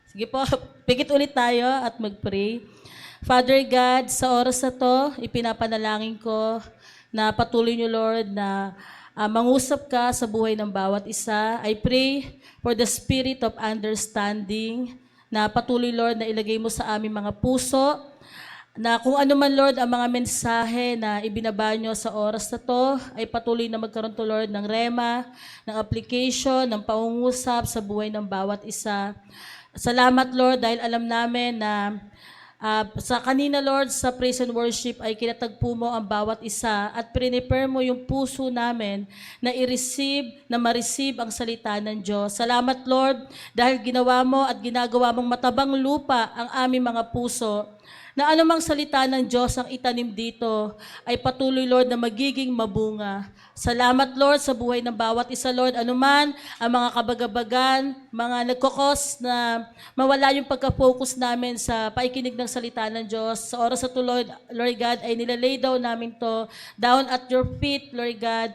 Sige po, pigit ulit tayo at mag-pray. Father God, sa oras na to, ipinapanalangin ko na patuloy niyo, Lord, na mangusap ka sa buhay ng bawat isa. I pray for the spirit of understanding na patuloy, Lord, na ilagay mo sa aming mga puso, na kung ano man, Lord, ang mga mensahe na ibinaba nyo sa oras na to, ay patuloy na magkaroon to, Lord, ng rema, ng application, ng pangungusap sa buhay ng bawat isa. Salamat, Lord, dahil alam namin na sa kanina, Lord, sa praise and worship ay kinatagpo mo ang bawat isa at prepare mo yung puso namin na i-receive, na ma-receive ang salita ng Diyos. Salamat, Lord, dahil ginawa mo at ginagawa mong matabang lupa ang aming mga puso, na anumang salita ng Diyos ang itanim dito ay patuloy, Lord, na magiging mabunga. Salamat, Lord, sa buhay ng bawat isa, Lord. Anuman ang mga kabagabagan, mga nagkokos na mawala yung pagka-focus namin sa paikinig ng salita ng Diyos. Sa oras sa Lord God, ay nilalay daw namin to down at your feet, Lord God.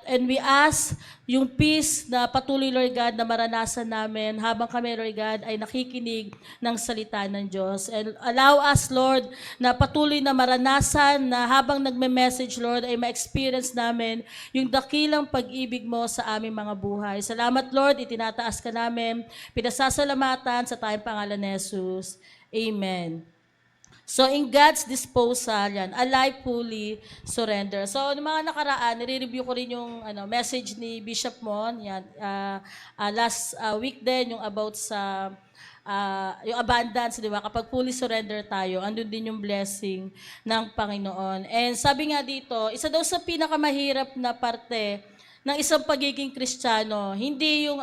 And we ask yung peace na patuloy, Lord God, na maranasan namin habang kami, Lord God, ay nakikinig ng salita ng Diyos. And allow us, Lord, na patuloy na maranasan na habang nagme-message, Lord, ay ma-experience namin yung dakilang pag-ibig mo sa aming mga buhay. Salamat, Lord, itinataas ka namin. Pinasasalamatan sa tayong pangalan ni Jesus. Amen. So in God's disposal, yan, alive, fully surrender. So noong mga nakaraan, nire-review ko rin yung message ni Bishop Mon, yan, last week din, yung about sa yung abundance, di ba? Kapag fully surrender tayo, andun din yung blessing ng Panginoon. And sabi nga dito, isa daw sa pinakamahirap na parte ng isang pagiging Kristiyano, hindi yung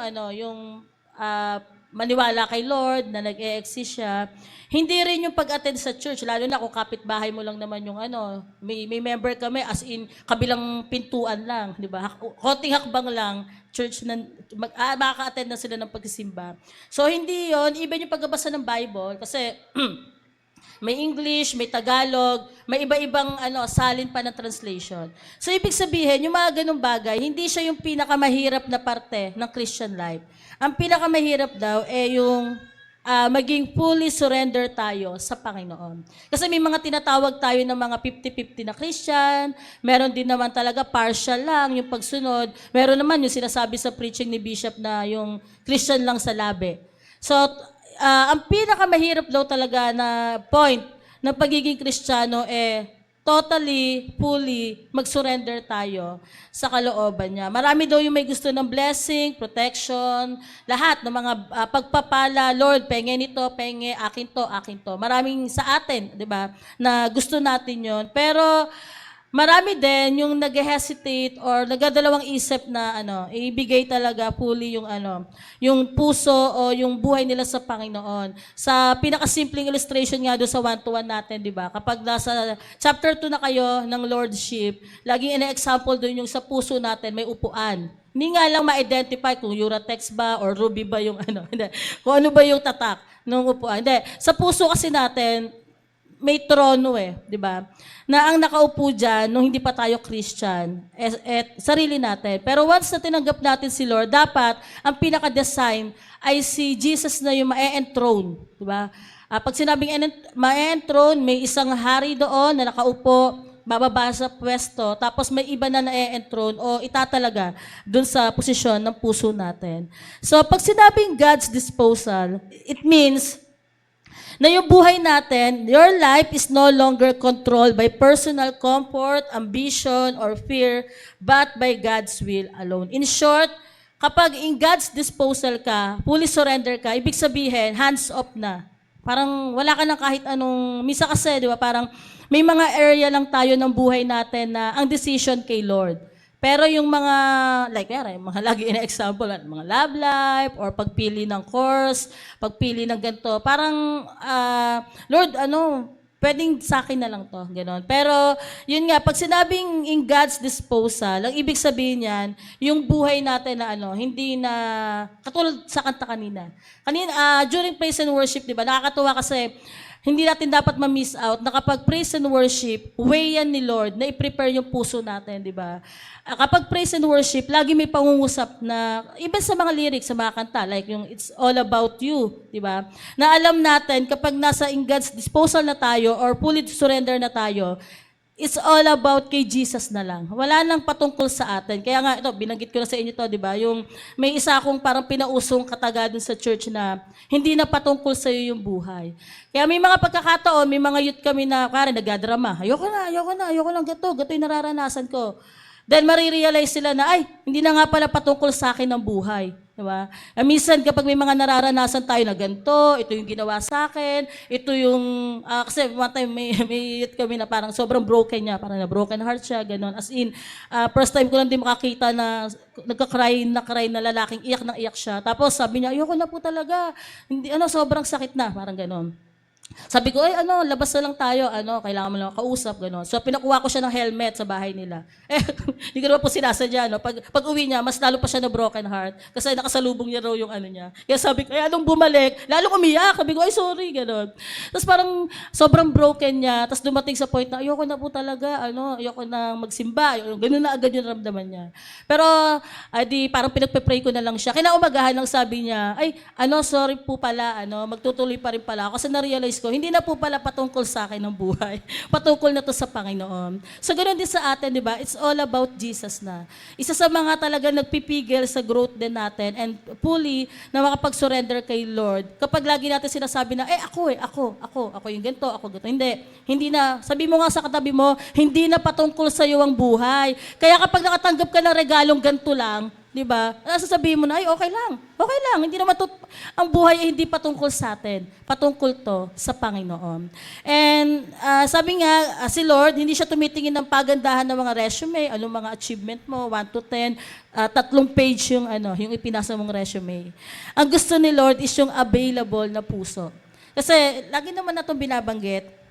maniwala kay Lord na nag-e-exist siya. Hindi rin yung pag-attend sa church, lalo na kung kapitbahay mo lang naman yung may member kami as in kabilang pintuan lang, di ba? Konting hakbang lang, church na makaka-attend na sila ng pagsisimba. So hindi yon, even yung pagbabasa ng Bible, kasi may English, may Tagalog, may iba-ibang salin pa ng translation. So ibig sabihin, yung mga ganung bagay, hindi siya yung pinakamahirap na parte ng Christian life. Ang pinakamahirap daw yung maging fully surrender tayo sa Panginoon. Kasi may mga tinatawag tayo ng mga 50-50 na Christian, meron din naman talaga partial lang yung pagsunod, meron naman yung sinasabi sa preaching ni Bishop na yung Christian lang sa labi. So, ang pinakamahirap daw talaga na point ng pagiging Kristiyano totally, fully mag-surrender tayo sa kalooban niya. Marami daw yung may gusto ng blessing, protection, lahat ng mga pagpapala, Lord, penge nito, penge, akin to, akin to. Maraming sa atin, di ba, na gusto natin yon. Pero marami din yung nag-hesitate or nagdadalawang isip na ibigay talaga fully yung puso o yung buhay nila sa Panginoon. Sa pinakasimpleng illustration nga doon sa one-to-one natin, di ba? Kapag nasa chapter 2 na kayo ng Lordship, laging ina-example doon yung sa puso natin may upuan. Hindi nga lang ma-identify kung Uratex ba or Ruby ba yung kung ano ba yung tatak ng upuan. Hindi. Sa puso kasi natin, may trono di ba? Na ang nakaupo dyan, nung hindi pa tayo Christian, sarili natin. Pero once na tinanggap natin si Lord, dapat ang pinaka-design ay si Jesus na yung ma-enthrone, di ba? Pag sinabing ma-enthrone, may isang hari doon na nakaupo, bababa sa pwesto, tapos may iba na na-enthrone o itatalaga doon sa posisyon ng puso natin. So pag sinabing God's disposal, it means na yung buhay natin, your life is no longer controlled by personal comfort, ambition, or fear, but by God's will alone. In short, kapag in God's disposal ka, fully surrender ka, ibig sabihin, hands off na. Parang wala ka na kahit anong, misa kasi, di ba, parang may mga area lang tayo ng buhay natin na ang decision kay Lord. Pero yung mga, yung mga lagi ina-example, mga love life, or pagpili ng course, pagpili ng ganito, parang, Lord, pwedeng sa akin na lang to, gano'n. Pero, yun nga, pag sinabing in God's disposal, ang ibig sabihin yan, yung buhay natin na hindi na, katulad sa kanta kanina. During praise and worship, di ba, nakakatuwa kasi, hindi natin dapat ma-miss out na kapag praise and worship, way yan ni Lord na i-prepare yung puso natin, di ba? Kapag praise and worship, lagi may pangungusap na, even sa mga lyrics, sa mga kanta, like yung It's All About You, di ba? Na alam natin, kapag nasa in God's disposal na tayo or fully surrender na tayo, it's all about kay Jesus na lang. Wala nang patungkol sa atin. Kaya nga, ito, binanggit ko na sa inyo ito, di ba? Yung may isa akong parang pinausong kataga dun sa church na hindi na patungkol sa iyo yung buhay. Kaya may mga pagkakataon, may mga youth kami na, kaya nagadrama. Ayoko lang, gato yung nararanasan ko. Then marirealize sila na, ay, hindi na nga pala patungkol sa akin ang buhay. Diba? Minsan kapag may mga nararanasan tayo na ganito, ito yung ginawa sa akin, ito yung, kasi one time may youth kami na parang sobrang broken niya, parang na broken heart siya, gano'n. As in, first time ko lang din makakita na nagka-cry na lalaking iyak na iyak siya. Tapos sabi niya, ayoko na po talaga, hindi, sobrang sakit na, parang gano'n. Sabi ko, ay labas na lang tayo, kailangan mo lang kausap, gano'n. So, pinakuha ko siya ng helmet sa bahay nila. Hindi ko naman po sinasadya, Pag uwi niya, mas lalo pa siya na broken heart, kasi nakasalubong niya raw yung niya. Kaya sabi ko, anong bumalik, lalong umiyak. Sabi ko, ay sorry, gano'n. Tapos parang sobrang broken niya, tapos dumating sa point na, ayoko na po talaga, ayoko na magsimba, gano'n na agad yung ramdaman niya. Pero, parang pinagpe-pray ko na lang siya. Kinaumagahan lang sabi niya, ay, sorry po pala, magtutuloy pa rin pala ako, kasi na-realize ko, hindi na po pala patungkol sa akin ng buhay. Patungkol na to sa Panginoon. So, ganoon din sa atin, di ba? It's all about Jesus na. Isa sa mga talaga nagpipigil sa growth din natin and fully na makapag-surrender kay Lord. Kapag lagi natin sinasabi na, ako yung ganito, ako ganito. Hindi na. Sabi mo nga sa katabi mo, hindi na patungkol sa iyo ang buhay. Kaya kapag nakatanggap ka ng regalong ganito lang, di ba? Sasabihin mo na, ay, okay lang. Hindi naman ang buhay ay hindi patungkol sa atin. Patungkol to sa Panginoon. And sabi nga, si Lord, hindi siya tumitingin ng pagandahan ng mga resume, anong mga achievement mo, 1 to 10, 3 page yung ipinasa mong resume. Ang gusto ni Lord is yung available na puso. Kasi, lagi naman na itong binabanggit,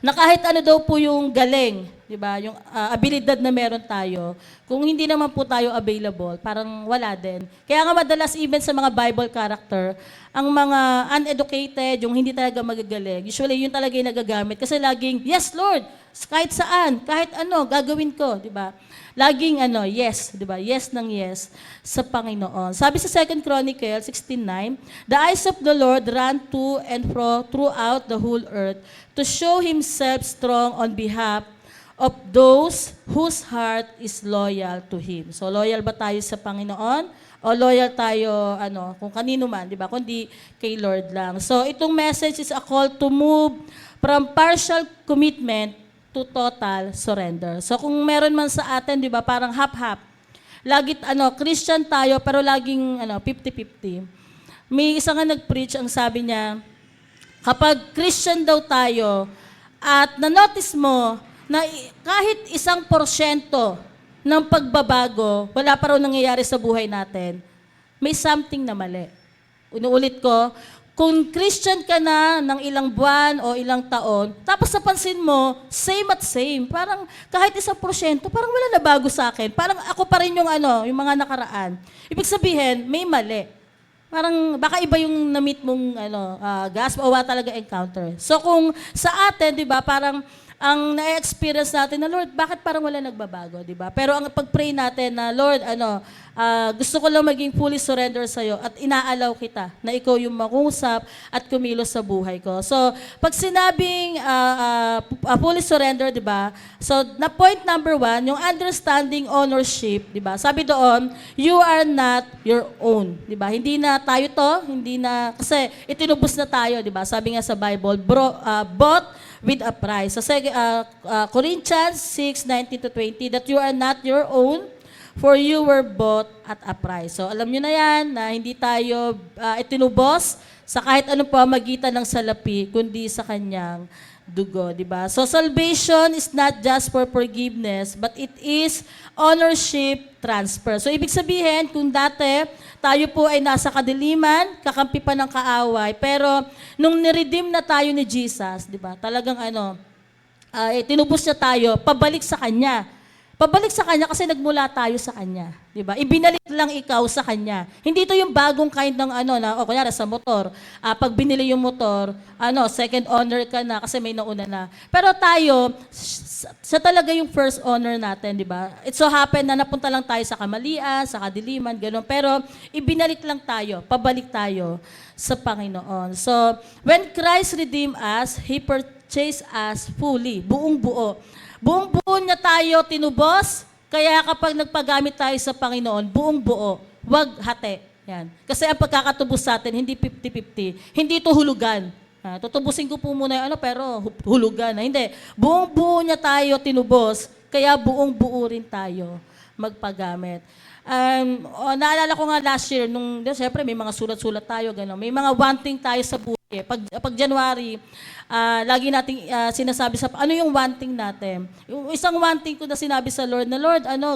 na kahit daw po yung galing, di ba, yung abilidad na meron tayo, kung hindi naman po tayo available, parang wala din. Kaya nga madalas even sa mga Bible character, ang mga uneducated, yung hindi talaga magagaling, usually yun talaga yung nagagamit. Kasi laging, yes Lord, kahit saan, kahit gagawin ko, di ba? Laging yes, di ba? Yes ng yes sa Panginoon. Sabi sa 2 Chronicles 16:9, the eyes of the Lord run to and fro throughout the whole earth to show Himself strong on behalf of those whose heart is loyal to Him. So, loyal ba tayo sa Panginoon? O loyal tayo, kung kanino man, di ba? Kundi kay Lord lang. So, itong message is a call to move from partial commitment to total surrender. So, kung meron man sa atin, di ba, parang half-half. Lagi, Christian tayo, pero laging, 50-50. May isa nga nag-preach, ang sabi niya, kapag Christian daw tayo, at na-notice mo, na kahit 1% ng pagbabago, wala pa raw nangyayari sa buhay natin, may something na mali. Unuulit ko, kung Christian ka na ng ilang buwan o ilang taon, tapos napansin mo, same at same. Parang kahit 1%, parang wala na bago sa akin. Parang ako pa rin yung yung mga nakaraan. Ibig sabihin, may mali. Parang baka iba yung na-meet mong gasp o wala talaga encounter. So kung sa atin, di ba, parang ang na-experience natin na, Lord, bakit parang wala nagbabago, di ba? Pero ang pag-pray natin na, Lord, gusto ko lang maging fully surrender sa'yo at inaalaw kita na ikaw yung mangusap at kumilos sa buhay ko. So, pag sinabing fully surrender, di ba? So, na point number 1, yung understanding ownership, di ba? Sabi doon, you are not your own, di ba? Hindi na tayo to, kasi itinubos na tayo, di ba? Sabi nga sa Bible, bought with a price. So, Corinthians 6:19-20, that you are not your own, for you were bought at a price. So, alam nyo na yan, na hindi tayo itinubos sa kahit ano pamagitan ng salapi, kundi sa kanyang dugo, di ba? So, salvation is not just for forgiveness, but it is ownership transfer. So, ibig sabihin, kung dati, tayo po ay nasa kadiliman, kakampi pa ng kaaway, pero nung niredeem na tayo ni Jesus, di ba? Talagang tinubos niya tayo, pabalik sa Kanya. Pabalik sa Kanya kasi nagmula tayo sa Kanya. Di ba? Ibinalik lang ikaw sa Kanya. Hindi ito yung bagong kind ng kunyari sa motor. Pag binili yung motor, second owner ka na kasi may nauna na. Pero tayo, sa talaga yung first owner natin, di ba? It so happen na napunta lang tayo sa kamalian, sa kadiliman, gano'n. Pero ibinalik lang tayo, pabalik tayo sa Panginoon. So, when Christ redeemed us, He purchased us fully, buong buo. Buong buo niya tayo tinubos, kaya kapag nagpagamit tayo sa Panginoon, buong buo, wag hati. Yan. Kasi ang pagkakatubos sa atin, hindi 50-50. Hindi ito hulugan. Tutubusin ko po muna yung pero hulugan. Hindi. Buong buo niya tayo tinubos, kaya buong buo rin tayo magpagamit. Naalala ko nga last year, siyempre may mga sulat-sulat tayo, gano'n. May mga wanting tayo sa buhay. Pag January, lagi nating sinasabi ano yung wanting natin. Yung isang wanting ko na sinabi sa Lord,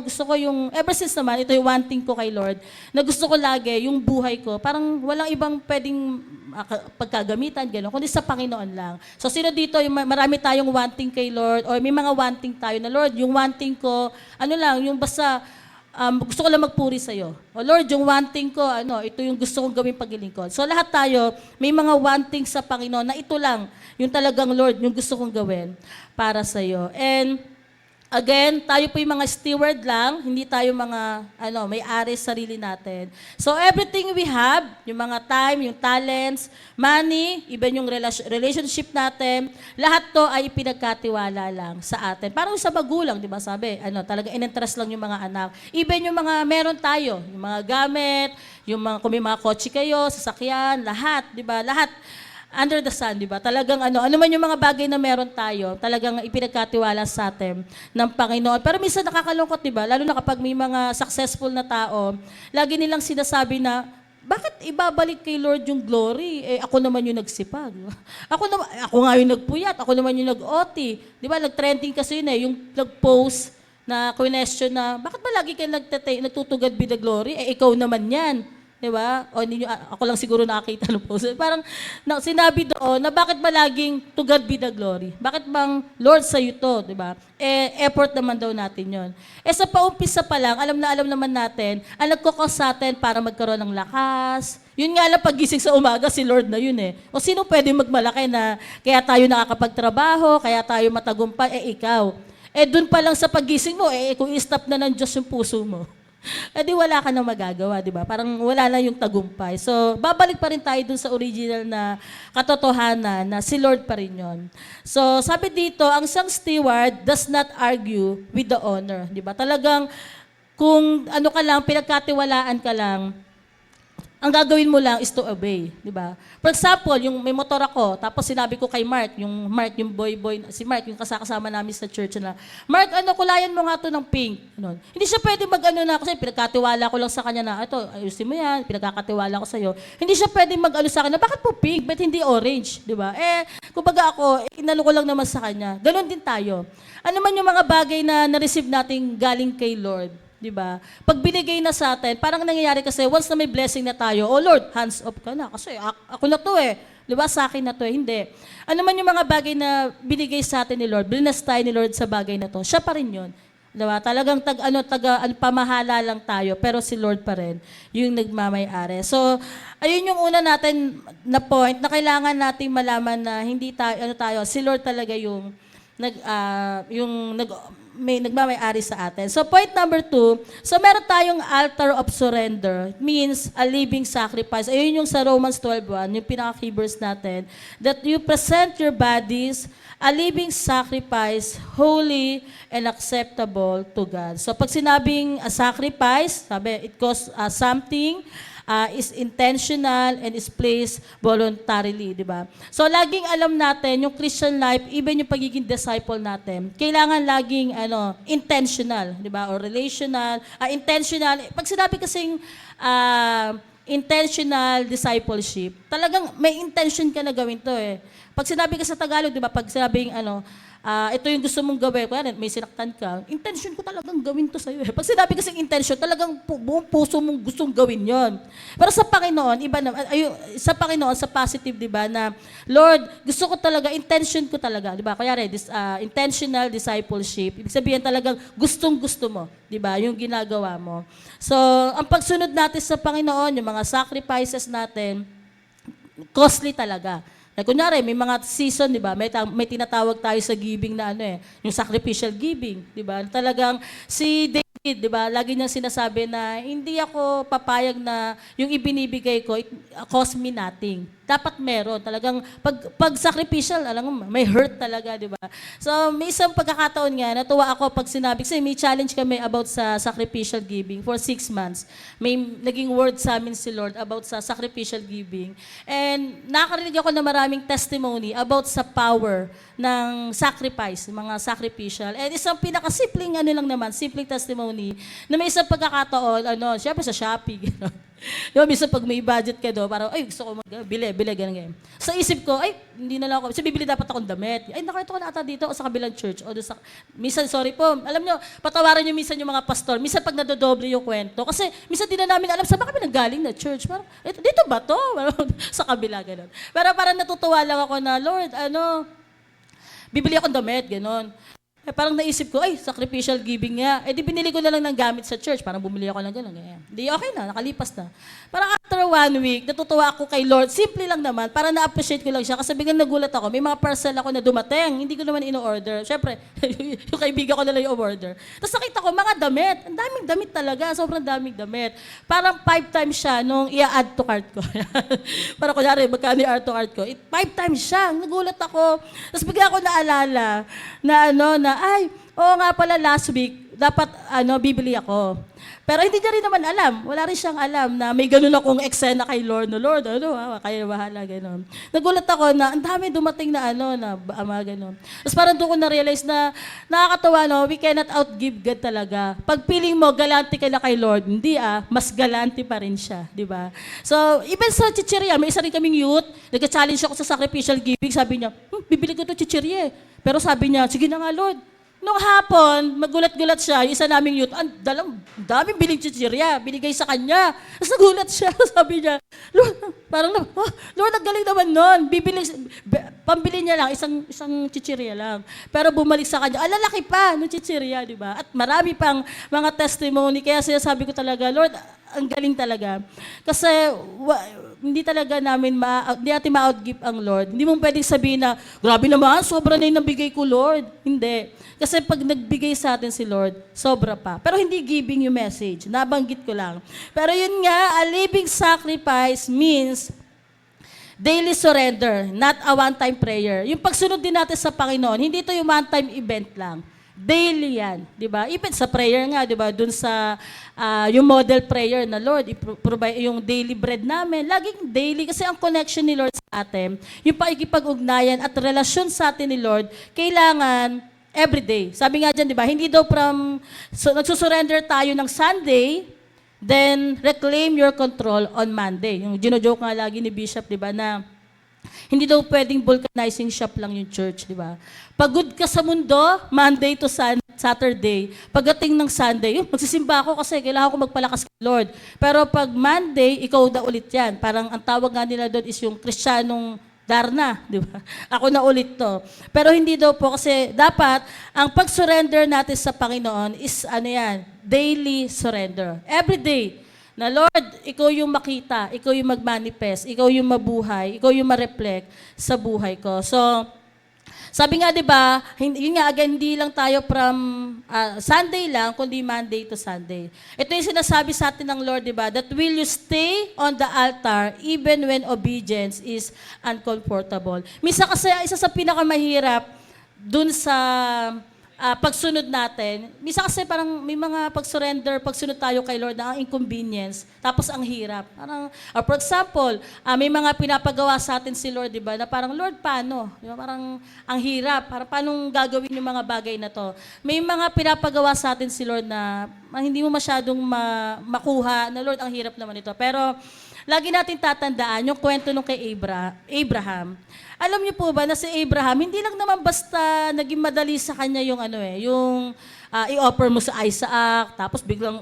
gusto ko ever since naman, ito yung wanting ko kay Lord, na gusto ko lagi, yung buhay ko, parang walang ibang pwedeng pagkagamitan, gano'n, kundi sa Panginoon lang. So, sino dito, marami tayong wanting kay Lord, or may mga wanting tayo na, Lord, yung wanting ko, yung basta, gusto ko lang magpuri sa'yo. O Lord, yung wanting ko, ito yung gusto kong gawin paglilingkod. So lahat tayo, may mga wanting sa Panginoon na ito lang, yung talagang Lord, yung gusto kong gawin para sa'yo. And again, tayo po yung mga steward lang, hindi tayo mga, may-ari sarili natin. So everything we have, yung mga time, yung talents, money, even yung relationship natin, lahat to ay pinagkatiwala lang sa atin. Parang sa magulang, di ba sabi, talaga in-entrust lang yung mga anak. Even yung mga meron tayo, yung mga gamit, kung may mga kotse kayo, sasakyan, lahat, di ba? Lahat under the sun, di ba? Talagang ano man yung mga bagay na meron tayo, talagang ipinagkatiwala sa atin ng Panginoon. Pero minsan nakakalungkot, di ba? Lalo na kapag may mga successful na tao, lagi nilang sinasabi na, bakit ibabalik kay Lord yung glory? Ako naman yung nagsipag. Ako nga yung nagpuyat, ako naman yung nag-OT. Di ba? Nag-trending kasi yun yung nag-post na question na, bakit ba lagi kayo nagtutugad be the glory? Ikaw naman yan. Di ba? O ako lang siguro nakakita ng post. Parang sinabi doon na bakit ba laging to God be the glory? Bakit bang Lord sa iyo to? Di ba? Effort naman daw natin yon. Sa paumpisa pa lang, alam naman natin, ang nagkukos sa atin para magkaroon ng lakas. Yun nga lang pagising sa umaga, si Lord na yun O sino pwede magmalaki na kaya tayo nakakapagtrabaho, kaya tayo matagumpay? Ikaw. Dun pa lang sa pagising mo, kung i-stop na ng Diyos yung puso mo. Di wala ka na magagawa, di ba? Parang wala na yung tagumpay. So, babalik pa rin tayo dun sa original na katotohanan na si Lord pa rin yun. So, sabi dito, ang isang steward does not argue with the owner, di ba? Talagang, kung pinagkatiwalaan ka lang, ang gagawin mo lang is to obey, di ba? For example, yung may motor ako, tapos sinabi ko kay Mark, yung boy, si Mark, yung kasama namin sa church na, Mark, kulayan mo nga to ng pink. Hindi siya pwede kasi pinagkatiwala ko lang sa kanya na, ito, ayusin mo yan, pinagkakatiwala ko sa'yo. Hindi siya pwede sa akin na, bakit po pink, ba't hindi orange, di ba? Kumbaga ako, inano ko lang naman sa kanya. Ganon din tayo. Ano man yung mga bagay na na-receive nating galing kay Lord, di ba? Pag binigay na sa atin, parang nangyayari kasi once na may blessing na tayo, oh Lord, hands off ka na kasi ako na to Di ba? Sa akin na to Hindi. Ano man yung mga bagay na binigay sa atin ni Lord, blinas tayo ni Lord sa bagay na to, siya pa rin yun. Di ba? Talagang pamahala lang tayo, pero si Lord pa rin yung nagmamay-ari. So, ayun yung una natin na point na kailangan nating malaman na hindi tayo, si Lord talaga yung nagmamay-ari sa atin. So point number 2, so meron tayong altar of surrender, means a living sacrifice. Ayun yung sa Romans 12:1, yung pinaka-key verse natin, that you present your bodies a living sacrifice, holy and acceptable to God. So pag sinabing sacrifice, sabi, it costs something, is intentional and is placed voluntarily, di ba? So, laging alam natin, yung Christian life, even yung pagiging disciple natin, kailangan laging, intentional, di ba? Or relational, intentional. Pag sinabi kasing, intentional discipleship, talagang may intention ka na gawin to Pag sinabi ka sa Tagalog, di ba? Pag sinabing, ito yung gusto mong gawin, kaya may sinaktan ka, intention ko talagang gawin to sa'yo. Pag sinabi kasing intention, talagang buong puso mong gustong gawin yon. Pero sa Panginoon, iba na, sa Panginoon, sa positive, di ba, na, Lord, gusto ko talaga, intention ko talaga, di ba, kaya intentional discipleship, ibig sabihin talagang gustong-gusto mo, di ba, yung ginagawa mo. So, ang pagsunod natin sa Panginoon, yung mga sacrifices natin, costly talaga. Like, kunyari, may mga season, di ba? May tinatawag tayo sa giving na yung sacrificial giving, di ba? Talagang si David, di ba? Lagi niyang sinasabi na hindi ako papayag na yung ibinibigay ko, it cost me nothing. Dapat meron. Talagang pag sacrificial, alam mo, may hurt talaga, di ba? So, may isang pagkakataon nga, natuwa ako pag sinabi, kasi may challenge kami about sa sacrificial giving for 6 months. May naging word sa amin si Lord about sa sacrificial giving. And nakarinig ako na maraming testimony about sa power ng sacrifice, mga sacrificial. And isang pinakasimpleng lang naman, simpleng testimony, na may isang pagkakataon, syempre sa Shopee, diba, minsan pag may budget ka do, parang, ay, gusto ko bili, ganyan. Sa isip ko, ay, hindi na lang ako. Kasi bibili dapat akong damit. Ay, nakita ko na ata dito o sa kabilang church. O sa, minsan, sorry po, alam nyo, patawaran nyo minsan yung mga pastor. Minsan pag nadodoble yung kwento. Kasi minsan di na namin alam, saan ba kami nanggaling na church? Parang, dito ba to? Sa kabila, gano'n. Pero parang natutuwa lang ako na, Lord, bibili akong damit, gano'n. Parang naisip ko, ay, sacrificial giving nga. Di binili ko na lang ng gamit sa church. Parang bumili ako ng gano'n. Di okay na, nakalipas na. Parang after 1 week, natutuwa ako kay Lord. Simple lang naman, para na-appreciate ko lang siya. Kasi biglang nagulat ako, may mga parcel ako na dumating. Hindi ko naman ino-order. Siyempre, yung kaibigan ko na lang yung order. Tapos nakita ko, mga damit. Ang daming damit talaga. Sobrang daming damit. Parang 5 times siya nung i-add to cart ko. Parang kunyari, magkano i-add to cart ko. 5 times siya. Nagulat ako. Tapos bigla ako naalala na ay, oo nga pala last week, dapat bibili ako. Pero hindi niya rin naman alam. Wala rin siyang alam na may ganun akong eksena kay Lord. No, Lord, kaya bahala, gano'n. Nagulat ako na ang dami dumating na gano'n. Tapos parang doon ko na-realize na nakakatawa, we cannot outgive God talaga. Pag feeling mo, galante ka na kay Lord, hindi mas galante pa rin siya, di ba? So, even sa chichirya, may isa rin kaming youth, nagka-challenge ako sa sacrificial giving, sabi niya, bibili ko ito chichirya. Pero sabi niya, sige na nga Lord. Nung hapon, magulat-gulat siya, yung isa naming youth, daming biling chichirya, binigay sa kanya. Tapos nagulat siya, sabi niya, Lord, Lord, ang galing naman nun. Pambili niya lang, isang chichirya lang. Pero bumalik sa kanya, lalaki pa ng chichirya, di ba? At marami pang mga testimony, kaya sinasabi ko talaga, Lord, ang galing talaga. Kasi, hindi talaga hindi natin ma-outgive ang Lord. Hindi mo pwedeng sabihin na, grabe naman, sobra na yung nabigay ko, Lord. Hindi. Kasi pag nagbigay sa atin si Lord, sobra pa. Pero hindi giving yung message. Nabanggit ko lang. Pero yun nga, a living sacrifice means daily surrender, not a one-time prayer. Yung pagsunod din natin sa Panginoon, hindi ito yung one-time event lang. Daily yan, di ba? Even sa prayer nga, di ba? Dun sa yung model prayer na Lord, provide yung daily bread namin. Laging daily kasi ang connection ni Lord sa atin, yung pakikipag-ugnayan at relasyon sa atin ni Lord, kailangan everyday. Sabi nga dyan, di ba? Hindi daw nagsusurrender tayo ng Sunday, then reclaim your control on Monday. Yung gino-joke nga lagi ni Bishop, di ba, na hindi daw pwedeng vulcanizing shop lang yung church, di ba? Pagod ka sa mundo, Monday to Saturday. Pagdating ng Sunday, magsisimba ako kasi kailangan ko magpalakas kay Lord. Pero pag Monday, ikaw na ulit yan. Parang ang tawag nga nila doon is yung Kristiyanong Darna, di ba? Ako na ulit to. Pero hindi daw po kasi dapat ang pag-surrender natin sa Panginoon is daily surrender. Every day. Na Lord, ikaw yung makita, ikaw yung mag-manifest, ikaw yung mabuhay, ikaw yung ma-reflect sa buhay ko. So, sabi nga, di ba, yun nga, again, hindi lang tayo from Sunday lang, kundi Monday to Sunday. Ito yung sinasabi sa atin ng Lord, di ba, that will you stay on the altar even when obedience is uncomfortable. Misa kasi, isa sa pinakamahirap dun sa pagsunod natin, misa kasi parang may mga pagsunod tayo kay Lord na ang inconvenience, tapos ang hirap. Parang, for example, may mga pinapagawa sa atin si Lord, di ba, na parang, Lord, paano? Di ba, parang ang hirap, parang paano gagawin yung mga bagay na to? May mga pinapagawa sa atin si Lord na hindi mo masyadong makuha, na Lord, ang hirap naman ito. Pero, lagi natin tatandaan yung kwento nung kay Abraham. Alam niyo po ba na si Abraham, hindi lang naman basta naging madali sa kanya yung yung i-offer mo sa Isaac, tapos biglang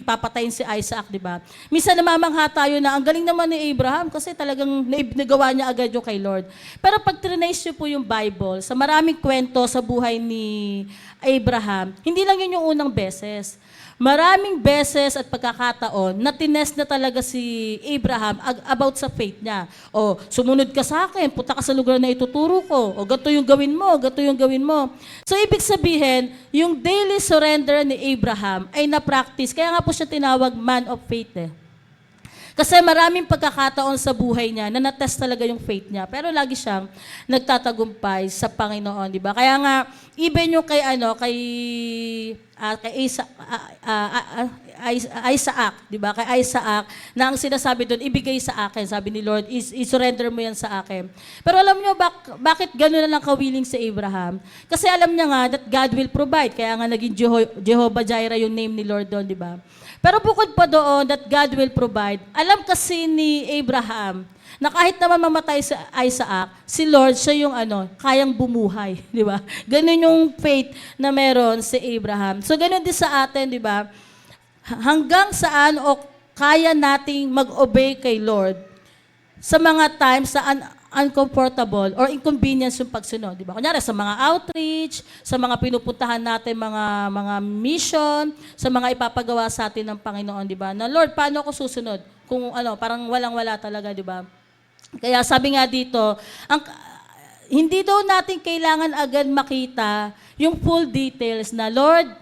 papatayin si Isaac, di ba? Minsan namamangha tayo na ang galing naman ni Abraham kasi talagang nagawa niya agad yung kay Lord. Pero pag trinace niyo po yung Bible, sa maraming kwento sa buhay ni Abraham, hindi lang yun yung unang beses. Maraming beses at pagkakataon na tinest na talaga si Abraham about sa faith niya. O, sumunod ka sa akin, punta ka sa lugar na ituturo ko. O, gato yung gawin mo, gato yung gawin mo. So, ibig sabihin, yung daily surrender ni Abraham ay na-practice. Kaya nga po siya tinawag man of faith eh. Kasi maraming pagkakataon sa buhay niya na na-test talaga yung faith niya. Pero lagi siyang nagtatagumpay sa Panginoon, di ba? Kaya nga, even yung kay Isaac, di ba? Kay Isaac, na ang sinasabi doon, ibigay sa akin. Sabi ni Lord, i-surrender mo yan sa akin. Pero alam niyo, bakit gano'n na lang kawiling si Abraham? Kasi alam niya nga that God will provide. Kaya nga naging Jehovah Jireh yung name ni Lord doon, di ba? Pero bukod pa doon that God will provide, alam kasi ni Abraham na kahit naman mamatay si Isaac, si Lord siya yung kayang bumuhay, di ba? Ganun yung faith na meron si Abraham. So ganun din sa atin, di ba? Hanggang saan kaya nating mag-obey kay Lord sa mga times sa uncomfortable or inconvenience yung pagsunod, di ba? Kunyari sa mga outreach, sa mga pinupuntahan natin mga mission, sa mga ipapagawa sa atin ng Panginoon, di ba? Na Lord, paano ako susunod? Kung parang walang-wala talaga, di ba? Kaya sabi nga dito, hindi daw natin kailangan agad makita yung full details na, Lord,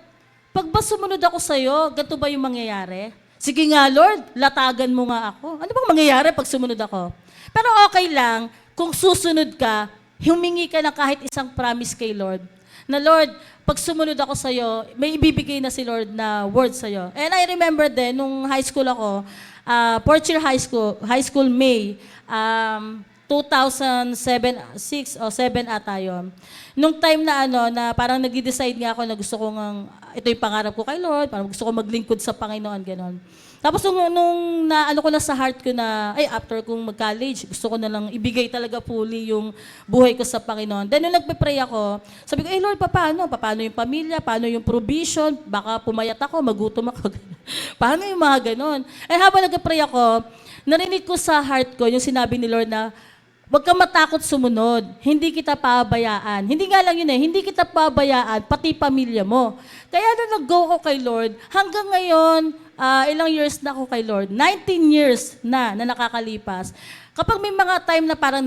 pag ba sumunod ako sa'yo, ganito ba yung mangyayari? Sige nga, Lord, latagan mo nga ako. Ano bang mangyayari pag sumunod ako? Pero okay lang, kung susunod ka, humingi ka ng kahit isang promise kay Lord. Na Lord, pag sumunod ako sa'yo, may ibibigay na si Lord na word sa'yo. And I remember din, nung high school ako, fourth year high school May, 2007, 6 o 7 ata yun. Nung time na na parang nag-decide nga ako na gusto ko ito yung pangarap ko kay Lord, parang gusto ko maglingkod sa Panginoon, gano'n. Tapos nung ko na sa heart ko na, after kong mag-college, gusto ko na lang ibigay talaga fully yung buhay ko sa Panginoon. Then nung nagpe-pray ako, sabi ko, Lord, paano? Paano yung pamilya? Paano yung provision? Baka pumayat ako, magutom ako. Paano yung mga ganon? Habang nagpe-pray ako, narinig ko sa heart ko yung sinabi ni Lord na, huwag kang matakot sumunod. Hindi kita pabayaan. Hindi nga lang yun hindi kita pabayaan, pati pamilya mo. Kaya nung nag-go ko kay Lord, hanggang ngayon, ilang years na ako kay Lord? 19 years na nakakalipas. Kapag may mga time na parang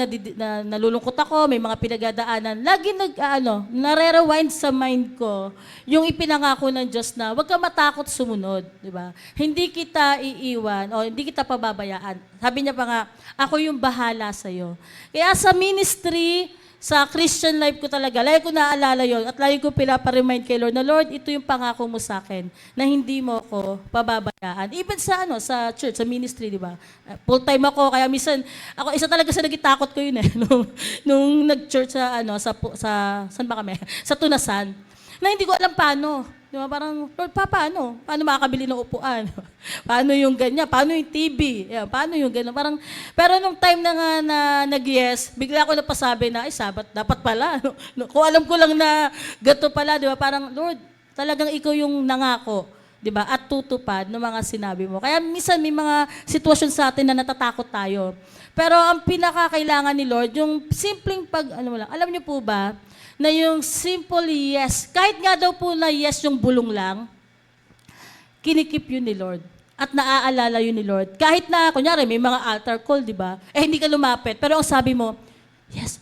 nalulungkot ako, may mga pinagdadaanan, lagi nare-rewind sa mind ko yung ipinangako ng Diyos na huwag ka matakot sumunod, di ba? Hindi kita iiwan o hindi kita pababayaan. Sabi niya pa nga, ako yung bahala sa'yo. Kaya sa ministry, sa Christian life ko talaga, lagi ko naalala yon at lagi ko pinaparemind kay Lord na, Lord, ito yung pangako mo sa akin na hindi mo ako pababayaan. Even sa church, sa ministry, di ba? Full-time ako, kaya minsan, isa talaga sa nagitakot ko yun nung nag-church saan ba kami? Sa Tunasan. Na hindi ko alam paano. Di ba? Parang, Lord, paano? Paano makakabili ng upuan? Paano yung ganyan? Paano yung TV? Paano yung ganyan? Parang, pero nung time na nga na nag-yes, bigla ako napasabi na, Sabat, dapat pala. Kung alam ko lang na gato pala, di ba? Parang, Lord, talagang ikaw yung nangako, di ba? At tutupad ng mga sinabi mo. Kaya minsan may mga sitwasyon sa atin na natatakot tayo. Pero ang pinakakailangan ni Lord, yung simpleng alam niyo po ba, na yung simple yes, kahit nga daw po na yes yung bulong lang, kinikip yun ni Lord. At naaalala yun ni Lord. Kahit na, kunyari, may mga altar call, di ba? Hindi ka lumapit. Pero ang sabi mo, yes,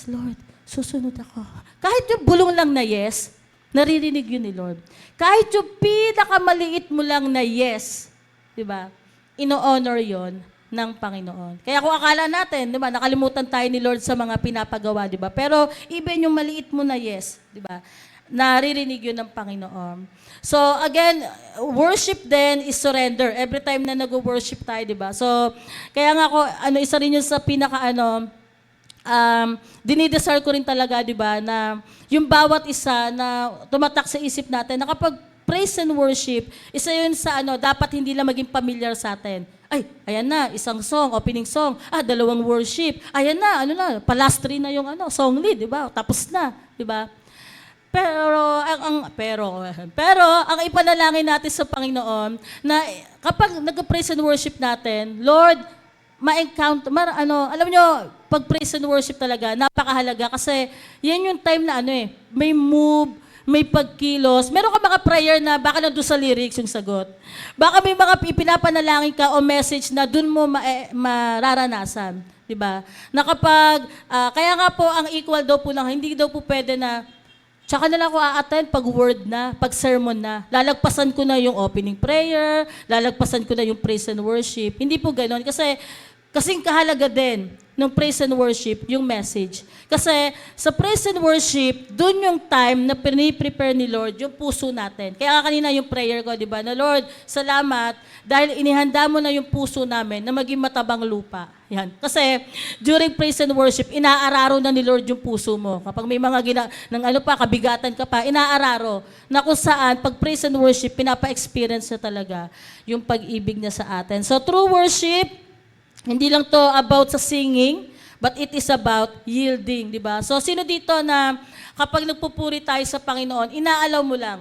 Lord, susunod ako. Kahit yung bulong lang na yes, naririnig yun ni Lord. Kahit yung pinakamaliit mo lang na yes, di ba? Ino-honor yon ng Panginoon. Kaya kung akala natin, di ba, nakalimutan tayo ni Lord sa mga pinapagawa, di ba? Pero even yung maliit mo na yes, di ba? Naririnig yun ng Panginoon. So again, worship then is surrender. Every time na nag-worship tayo, di ba? So kaya nga ako, isa rin yun sa dinidesire ko rin talaga, di ba, na yung bawat isa na tumatak sa isip natin, na kapag praise and worship, isa yun sa dapat hindi lang maging familiar sa atin. Ay, ayan na, isang song, opening song. Dalawang worship. Ayan na, ano na, palastri na yung song lead, di ba? Tapos na, di ba? Pero ang ipanalangin natin sa Panginoon na kapag nag-praise and worship natin, Lord, ma-encounter, alam nyo, pag praise and worship talaga, napakahalaga kasi yan yung time na may move, may pagkilos. Meron ka mga prayer na baka nandun sa lyrics yung sagot. Baka may mga ipinapanalangin ka o message na dun mo mararanasan. Diba? Na kapag, kaya nga po ang equal daw po lang, hindi daw po pwede na tsaka na lang ako a-attend pag word na, pag sermon na. Lalagpasan ko na yung opening prayer, lalagpasan ko na yung praise and worship. Hindi po ganoon. Kasing kahalaga din ng praise and worship, yung message. Kasi sa praise and worship, dun yung time na piniprepare ni Lord yung puso natin. Kaya kanina yung prayer ko, di ba? Na Lord, salamat dahil inihanda mo na yung puso namin na maging matabang lupa. Yan. Kasi during praise and worship, inaararo na ni Lord yung puso mo. Kapag may mga kabigatan ka pa, inaararo na kung saan, pag praise and worship, pinapa-experience na talaga yung pag-ibig niya sa atin. So true worship, hindi lang to about sa singing, but it is about yielding, di ba? So sino dito na kapag nagpupuri tayo sa Panginoon, inaalaw mo lang.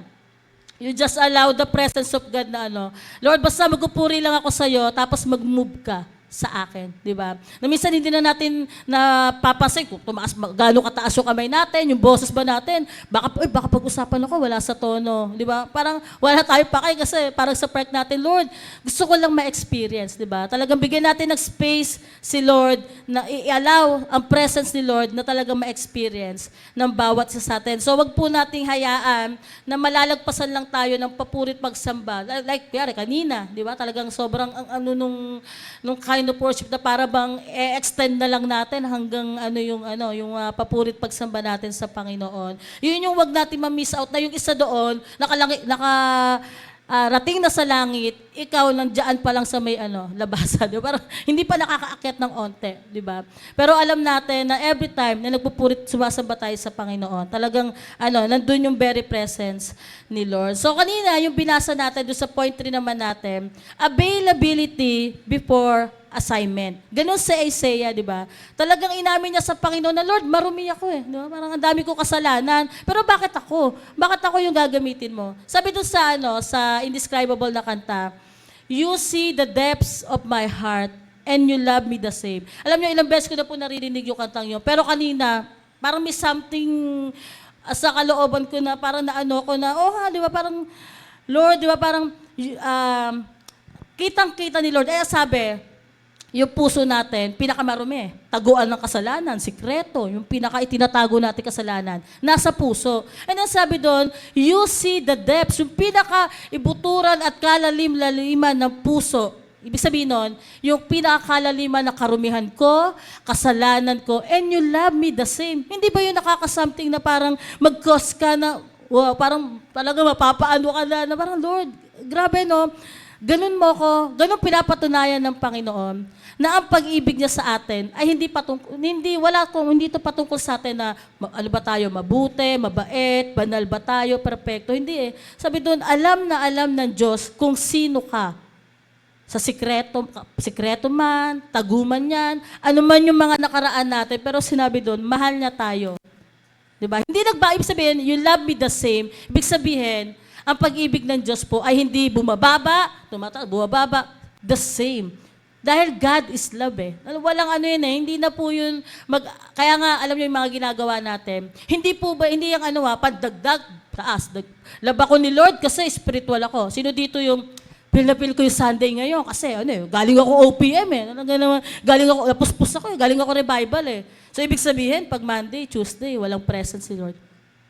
You just allow the presence of God na Lord, basta magpupuri lang ako sa'yo, tapos mag-move ka sa akin, di ba? Na minsan hindi na natin napapansin kung tumaas, gaano kataas yung kamay natin, yung boses ba natin, baka pag-usapan ako, wala sa tono, di ba? Parang wala tayo pakay kasi parang sa part natin, Lord, gusto ko lang ma-experience, di ba? Talagang bigyan natin ng space si Lord na i-allow ang presence ni Lord na talagang ma-experience ng bawat isa sa atin. So wag po nating hayaan na malalagpasan lang tayo ng papurit pagsamba. Like kaya kanina, di ba? Talagang sobrang nung kind of worship na para bang extend na lang natin hanggang yung papurit pagsamba natin sa Panginoon. Yun yung wag natin ma-miss out na yung isa doon, rating na sa langit, ikaw nandiyan pa lang sa may labasa, di ba? Parang hindi pa nakakaakyat ng onte, di ba? Pero alam natin na every time na nagpupurit, sumasamba tayo sa Panginoon, talagang nandun yung very presence ni Lord. So kanina, yung binasa natin doon sa point 3 naman natin, availability before assignment. Ganun sa Isaiah, di ba? Talagang inamin niya sa Panginoon na, Lord, marumi ako di ba? Parang ang dami ko kasalanan. Pero bakit ako? Bakit ako yung gagamitin mo? Sabi doon sa indescribable na kanta, you see the depths of my heart and you love me the same. Alam niyo, ilang beses ko na po naririnig yung kantang yun. Pero kanina, parang may something sa kalooban ko na parang di ba? Parang, Lord, di ba? Parang, kitang-kita ni Lord. Sabi, yung puso natin, pinakamarumi. Taguan ng kasalanan, sikreto, yung pinaka-itinatago natin kasalanan, nasa puso. And then sabi doon, you see the depths, yung pinaka-ibuturan at kalalim-laliman ng puso. Ibig sabihin nun, yung pinakakalaliman na karumihan ko, kasalanan ko, and you love me the same. Hindi ba yung nakaka-something na parang mag-cause ka na, parang talaga mapapaano ka na parang, Lord, grabe no, ganun mo ko, ganun pinapatunayan ng Panginoon na ang pag-ibig niya sa atin ay hindi ito patungkol sa atin na ano ba tayo, mabuti, mabait, banal ba tayo, perpekto. Hindi Sabi doon, alam ng Diyos kung sino ka. Sa sikreto man, taguman yan, ano man yung mga nakaraan natin, pero sinabi doon, mahal niya tayo. Diba? Hindi ibig sabihin, you love me the same. Ibig sabihin, ang pag-ibig ng Diyos po ay hindi bumababa, the same. Dahil God is love Walang hindi na po yun, kaya nga, alam niyo yung mga ginagawa natin, hindi yung pandagdag, taas. Laba ko ni Lord kasi spiritual ako. Sino dito yung, feel ko yung Sunday ngayon kasi galing ako OPM galing ako, puspos ako galing ako revival So ibig sabihin, pag Monday, Tuesday, walang presence si Lord.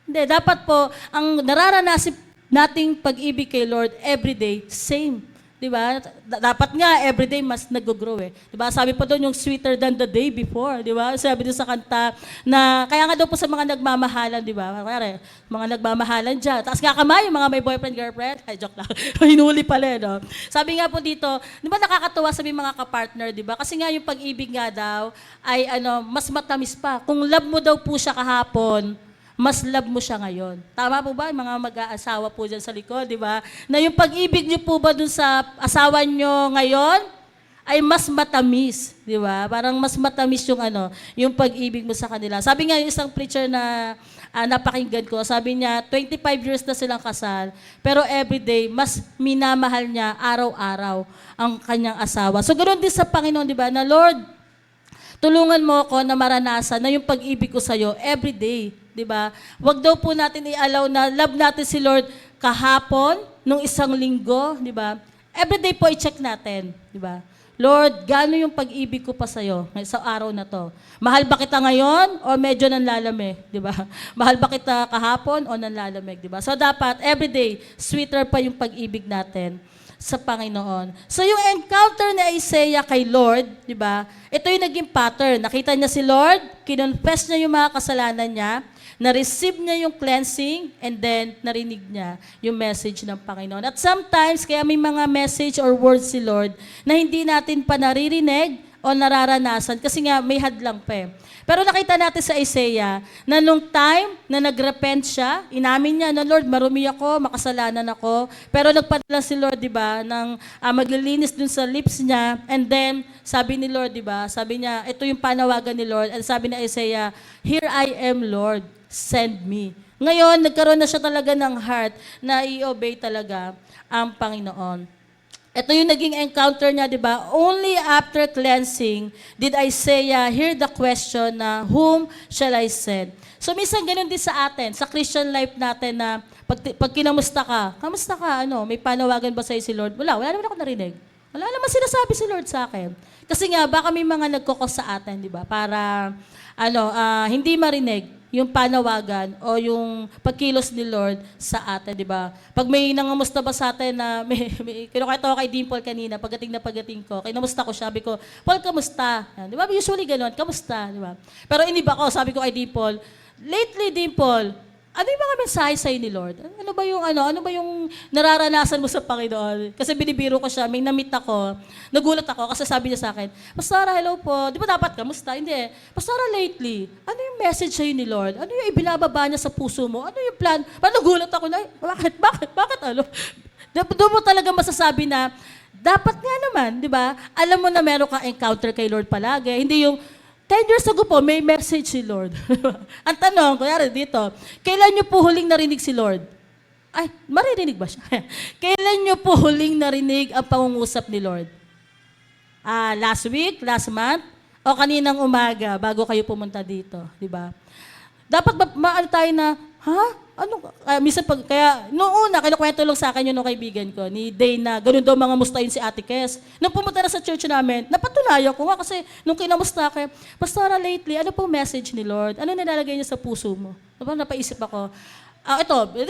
Hindi, dapat po, ang nararanasin nating pag-ibig kay Lord everyday, same. Diba? Dapat nga, everyday mas nag-grow Diba? Sabi pa doon yung sweeter than the day before. Diba? Sabi doon sa kanta na, kaya nga daw po sa mga nagmamahalan, diba? Kaya mga nagmamahalan dyan. Taas nga kamay, yung mga may boyfriend, girlfriend. Ay, joke lang. Hinuli pala, no? Sabi nga po dito, di ba nakakatuwa sabi mga kapartner, diba? Kasi nga yung pag-ibig nga daw ay mas matamis pa. Kung love mo daw po siya kahapon, mas love mo siya ngayon. Tama po ba? Mga mag-aasawa po dyan sa likod, di ba? Na yung pag-ibig niyo po ba dun sa asawa niyo ngayon ay mas matamis, di ba? Parang mas matamis yung yung pag-ibig mo sa kanila. Sabi nga yung isang preacher na napakinggan ko, sabi niya 25 years na silang kasal, pero everyday mas minamahal niya araw-araw ang kanyang asawa. So ganoon din sa Panginoon, di ba? Na Lord, tulungan mo ako na maranasan na yung pag-ibig ko sa'yo everyday, di ba? Huwag daw po natin i-allow na love natin si Lord kahapon, nung isang linggo, di ba? Everyday po i-check natin, di ba? Lord, gaano yung pag-ibig ko pa sa'yo sa araw na to? Mahal ba kita ngayon o medyo nanlalamig, di ba? Mahal ba kita kahapon o nanlalamig, di ba? So dapat everyday sweeter pa yung pag-ibig natin sa Panginoon. So yung encounter ni Isaiah kay Lord, di ba? Ito yung naging pattern. Nakita niya si Lord, kinonfess niya yung mga kasalanan niya, na-receive niya yung cleansing, and then narinig niya yung message ng Panginoon. At sometimes, kaya may mga message or words si Lord na hindi natin pa naririnig o nararanasan kasi nga may hadlang pa eh. Pero nakita natin sa Isaiah na nung time na nagrepent siya, inamin niya na Lord, marumi ako, makasalanan ako. Pero nagpadala si Lord, di ba, ng maglilinis dun sa lips niya. And then, sabi ni Lord, di ba, sabi niya, ito yung panawagan ni Lord. And sabi ni Isaiah, "Here I am, Lord, send me." Ngayon, nagkaroon na siya talaga ng heart na i-obey talaga ang Panginoon. Ito yung naging encounter niya, di ba? Only after cleansing did Isaiah hear the question na, "Whom shall I send?" So, minsan ganun din sa atin, sa Christian life natin na pag kinamusta ka, kamusta ka, may panawagan ba sa'yo si Lord? Wala naman ako narinig. Wala naman sinasabi si Lord sa akin. Kasi nga, baka may mga nagkukos sa atin, di ba? Para, hindi marinig yung panawagan o yung pagkilos ni Lord sa atin, di ba? Pag may nangamusta ba sa atin na, kinukwento ko kay Dimple kanina, pagdating ko, kinamusta ko siya, sabi ko, "Paul, kamusta?" Di ba? Usually gano'n, kamusta? Di ba? Pero iniba ko, sabi ko kay Dimple, "Lately, Dimple, ano yung mga mensahe sa'yo ni Lord? Ano ba yung nararanasan mo sa Panginoon?" Kasi binibiro ko siya, may na-meet ako, nagulat ako kasi sabi niya sa akin, "Pastora, hello po. Di ba dapat kamusta?" Hindi. "Pastora, lately, ano yung message sa'yo ni Lord? Ano yung ibinababa niya sa puso mo? Ano yung plan?" Nagulat ako na, bakit Doon mo talaga masasabi na, dapat nga naman, di ba? Alam mo na meron kang encounter kay Lord palagi. Hindi yung, 10 years ago po, may message si Lord. Ang tanong, kunyari dito, kailan niyo po huling narinig si Lord? Ay, maririnig ba siya? Kailan niyo po huling narinig ang pangungusap ni Lord? Last week, last month, o kaninang umaga bago kayo pumunta dito, di ba? Dapat maano tayo na, minsan kaya, noong una, kinukwento lang sa akin yun ng kaibigan ko, ni Dana, ganun daw mga mustahin si Ate Kes. Nung pumunta na sa church namin, napatunayan ko nga kasi nung kinamusta ko, "Pastora, lately, ano pong message ni Lord? Ano nilalagay niya sa puso mo?" Napaisip ako,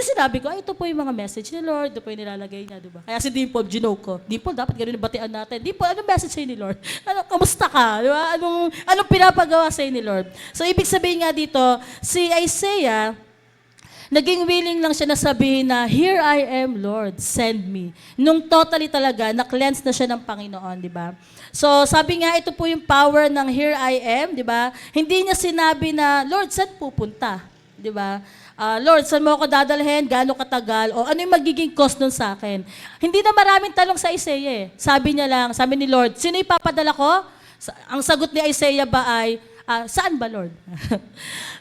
sinabi ko, ito po yung mga message ni Lord, ito po yung nilalagay niya, di ba? Kaya si Dimple, ginoke ko, "Dimple, dapat ganun yung batian natin. Dimple, anong message sa'yo ni Lord? Kamusta ka? Di ba? Anong pinapagawa sa'yo ni Lord?" So, ibig sabihin nga dito, si Isaiah, naging willing lang siya na sabihin na, "Here I am, Lord, send me." Nung totally talaga, na-cleanse na siya ng Panginoon, di ba? So, sabi nga, ito po yung power ng "Here I am," di ba? Hindi niya sinabi na, "Lord, saan pupunta?" Di ba? "Lord, saan mo ako dadalhin? Gaano katagal? O ano yung magiging cost nun sa akin?" Hindi na maraming tanong sa Isaiah eh. Sabi ni Lord, "Sino ipapadala ko?" Ang sagot ni Isaiah ba ay, "Saan ba, Lord?"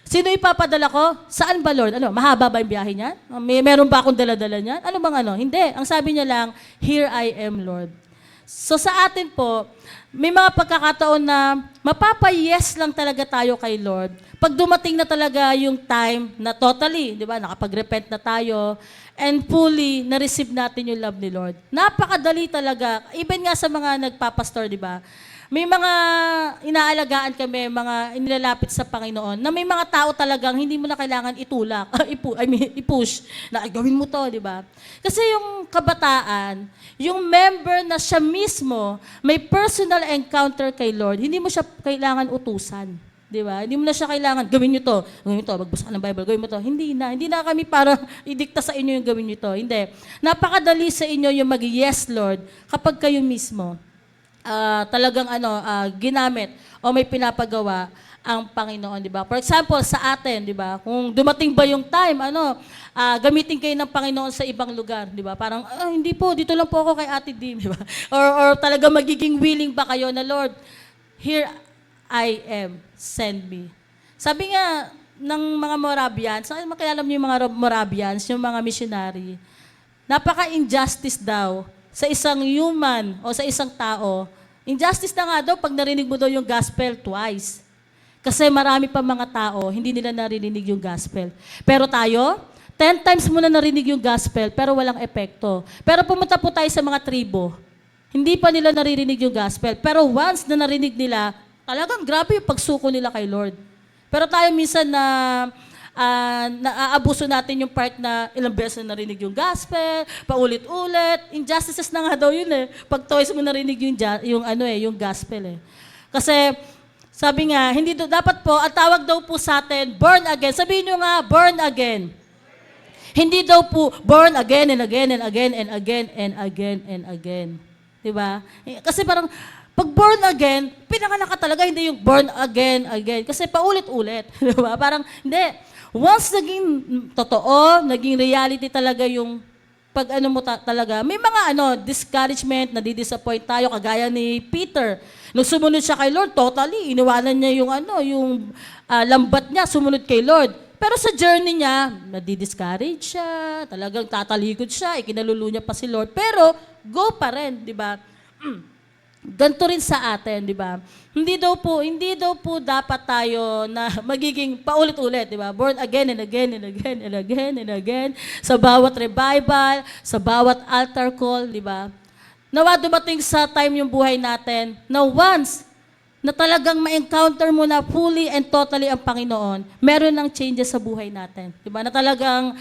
"Sino ipapadala ko? Saan ba, Lord?" Mahaba ba yung biyahe niya? Meron ba akong dala-dala niyan? Hindi. Ang sabi niya lang, "Here I am, Lord." So sa atin po, may mga pagkakataon na mapapa-yes lang talaga tayo kay Lord. Pag dumating na talaga yung time na totally, di ba, nakapag-repent na tayo, and fully na-receive natin yung love ni Lord. Napakadali talaga. Even nga sa mga nagpapastor, di ba, may mga inaalagaan kami, mga inilalapit sa Panginoon, na may mga tao talagang hindi mo na kailangan itulak, i-push, na gawin mo to, di ba? Kasi yung kabataan, yung member na siya mismo, may personal encounter kay Lord, hindi mo siya kailangan utusan. Di ba? Hindi mo na siya kailangan, gawin nyo to, magbasa ka ng Bible, gawin mo to. Hindi na kami para idikta sa inyo yung gawin nyo to. Hindi. Napakadali sa inyo yung mag-yes, Lord, kapag kayo mismo talagang ginamit o may pinapagawa ang Panginoon, di ba? For example, sa atin, di ba? Kung dumating ba yung time, gamitin kayo ng Panginoon sa ibang lugar, di ba? Parang, hindi po, dito lang po ako kay Ate Dim, di ba? Or talaga magiging willing ba kayo na, Lord, here I am, send me. Sabi nga ng mga Moravians, makilala niyo yung mga Moravians, yung mga missionary, napaka-injustice daw sa isang human o sa isang tao. Injustice na nga daw pag narinig mo daw yung gospel twice. Kasi marami pa mga tao, hindi nila narinig yung gospel. Pero tayo, 10 times mo na narinig yung gospel, pero walang epekto. Pero pumunta po tayo sa mga tribo, hindi pa nila naririnig yung gospel. Pero once na narinig nila, talagang grabe yung pagsuko nila kay Lord. Pero tayo minsan naaabuso natin yung part na ilang beses na narinig yung gospel, paulit-ulit. Injustices na nga daw yun eh. Pag twice mo narinig yung gospel eh. Kasi sabi nga, hindi dapat po, ang tawag daw po sa atin, born again. Sabihin nyo nga, born again. Hindi daw po, born again and again and again and again and again and again. Diba? Kasi parang, pag born again, pinanganak ka talaga, hindi yung born again, again. Kasi paulit-ulit. Diba? Parang, hindi. Once naging totoo, naging reality talaga yung pag talaga, may mga discouragement, nadi-disappoint tayo, kagaya ni Peter. Nung sumunod siya kay Lord, totally, iniwanan niya yung lambat niya, sumunod kay Lord. Pero sa journey niya, nadi-discourage siya, talagang tatalikod siya, ikinalulu niya pa si Lord. Pero, go pa rin, di ba? Ganito rin sa atin, di ba? Hindi daw po dapat tayo na magiging paulit-ulit, di ba? Born again and again and again and again and again. Sa bawat revival, sa bawat altar call, di ba? Nawa dumating sa time yung buhay natin na once na talagang ma-encounter mo na fully and totally ang Panginoon, meron ng changes sa buhay natin. Diba? Na talagang,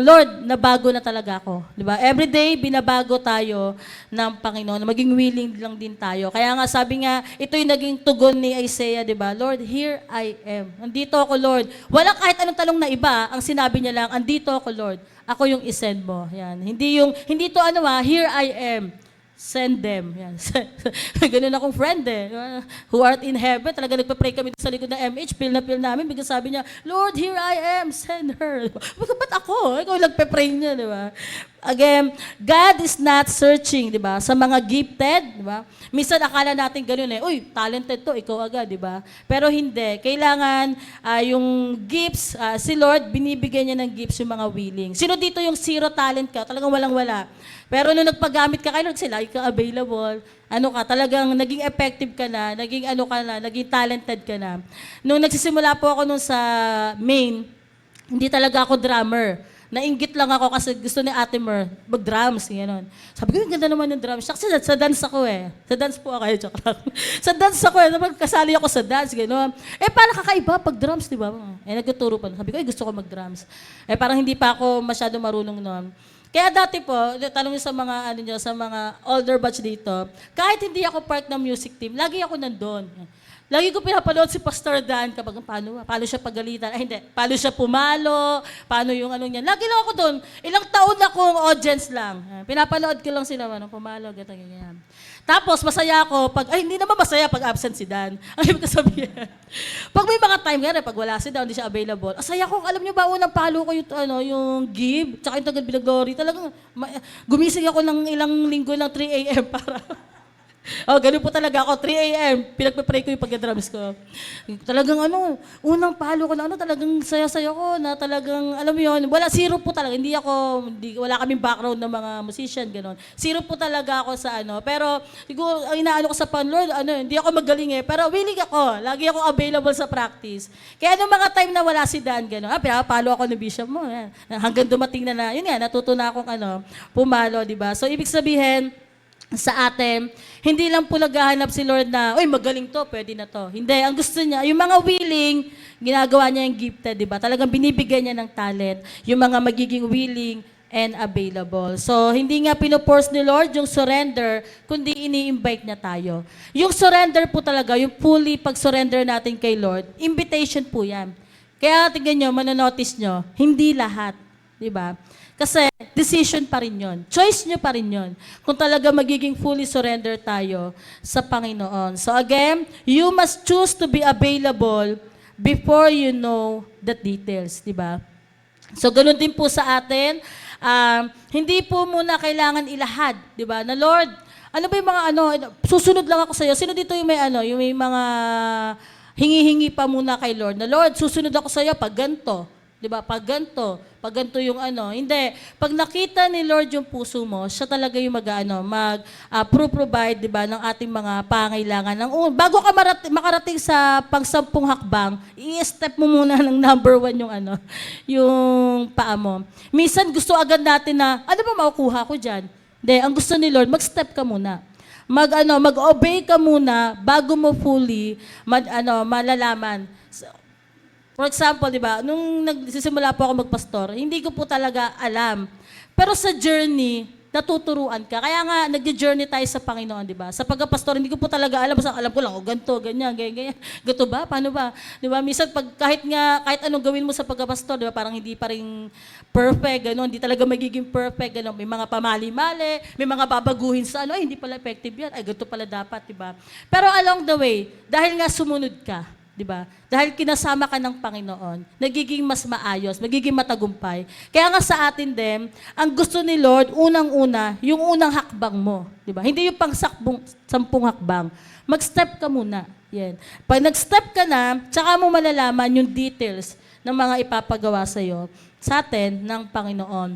Lord, nabago na talaga ako. Diba? Every day, binabago tayo ng Panginoon. Maging willing lang din tayo. Kaya nga, sabi nga, ito yung naging tugon ni Isaiah, diba? Lord, here I am. Andito ako, Lord. Walang kahit anong talong na iba, ang sinabi niya lang, andito ako, Lord. Ako yung isend mo. Yan. Hindi to here I am. Send them. Yan. Ganun akong friend eh. Who art in heaven. Talaga nagpa-pray kami sa likod ng MH. Feel na feel namin. Bigla sabi niya, Lord, here I am. Send her. Ba't ako? Ikaw nagpa-pray niya, di ba? Again, God is not searching, di ba? Sa mga gifted, di ba? Minsan akala natin ganun eh. Uy, talented to. Ikaw agad, di ba? Pero hindi. Kailangan yung gifts, si Lord, binibigyan niya ng gifts yung mga willing. Sino dito yung zero talent ka? Talagang walang-wala. Pero nung nagpagamit ka kay Lord, sila ka available, talagang naging effective ka na, naging talented ka na. Nung nagsisimula po ako sa main, hindi talaga ako drummer. Nainggit lang ako kasi gusto ni Ate Mer mag-drums, gano'n. Sabi ko, yung ganda naman yung drums. Kasi sa dance ako eh. Sa dance po ako, joke lang. Sa dance ako eh, kasali ako sa dance, gano'n. Parang kakaiba pag drums, di ba? Nagtuturo pa. Sabi ko, gusto ko mag-drums. Parang hindi pa ako masyado marunong noon. Kaya dati po, tanong sa mga sa mga older batch dito, kahit hindi ako part ng music team, lagi ako nandun. Lagi ko pinapanood si Pastor Dan kapag paano siya pagalitan. Hindi, paano siya pumalo, paano yung niya. Lagi lang ako doon. Ilang taon na akong audience lang. Pinapanood ko lang sila, pumalo, ganyan. Tapos, masaya ako hindi naman masaya pag absent si Dan. Ang ibig sabihin. Pag may mga time nga pag wala si Dan, hindi siya available. Asaya ko, alam niyo ba, unang palo ko yung give, tsaka yung tagad Bilagori. Talagang, gumising ako ng ilang linggo ng 3 a.m. para... ganun po talaga ako. 3 a.m. Pinagpe-pray ko yung pagka-drums ko. Talagang unang palo ko lang, talagang saya-saya ko na talagang, alam mo yun, zero po talaga. Wala kaming background ng mga musician, gano'n. Zero po talaga ako sa Pero, siguro, ang inaano ko sa Lord, hindi ako magaling eh. Pero willing ako. Lagi ako available sa practice. Kaya nung mga time na wala si Dan, gano'n, pinapalo ako ng bishop mo. Yan. Hanggang dumating na, yun nga, natuto na akong pumalo, di ba? So, ibig sabihin, sa atin, hindi lang po naghahanap si Lord na, magaling to, pwede na to. Hindi, ang gusto niya, yung mga willing, ginagawa niya yung gifted, di ba? Talagang binibigyan niya ng talent, yung mga magiging willing and available. So, hindi nga pinoforce ni Lord yung surrender, kundi ini-invite niya tayo. Yung surrender po talaga, yung fully pag-surrender natin kay Lord, invitation po yan. Kaya tingnan nyo, manonotice nyo, hindi lahat, di ba? Kasi decision pa rin yun. Choice nyo pa rin yun. Kung talaga magiging fully surrender tayo sa Panginoon. So again, you must choose to be available before you know the details, di ba? So ganun din po sa atin. Hindi po muna kailangan ilahad, di ba? Na Lord, ano ba yung mga susunod lang ako sa iyo. Sino dito yung may yung may mga hingi-hingi pa muna kay Lord. Na Lord, susunod ako sa iyo pag ganito. 'Di ba? Pag ganito yung Hindi. Pag nakita ni Lord yung puso mo, siya talaga yung provide, 'di ba, ng ating mga pangailangan. Bago ka makarating sa pang-10 hakbang, i-step mo muna ng number 1 yung yung paa mo. Minsan gusto agad natin na, ano ba makukuha ko diyan? Hindi, ang gusto ni Lord, mag-step ka muna. Mag-obey ka muna bago mo fully malalaman. For example, di ba, nung nagsisimula po ako magpastor, hindi ko po talaga alam. Pero sa journey, natuturuan ka. Kaya nga, nag-journey tayo sa Panginoon, di ba? Sa pagkapastor, hindi ko po talaga alam. Basta alam ko lang, ganito, ganyan. Ganito ba? Paano ba? Di ba? Minsan, kahit anong gawin mo sa pagkapastor, di ba, parang hindi pa rin perfect, gano'n. Hindi talaga magiging perfect, gano'n. May mga pamali-mali, may mga babaguhin sa hindi pala effective yan. Ay, ganito pala dapat, di ba? Pero along the way, dahil nga sumunod ka, di ba? Dahil kinasama ka ng Panginoon, nagiging mas maayos, magiging matagumpay. Kaya nga sa atin din, ang gusto ni Lord, unang-una, yung unang hakbang mo. Di ba? Hindi yung pang-10 hakbang. Mag-step ka muna. Yan. Pag nag-step ka na, tsaka mo malalaman yung details ng mga ipapagawa sa'yo sa atin ng Panginoon.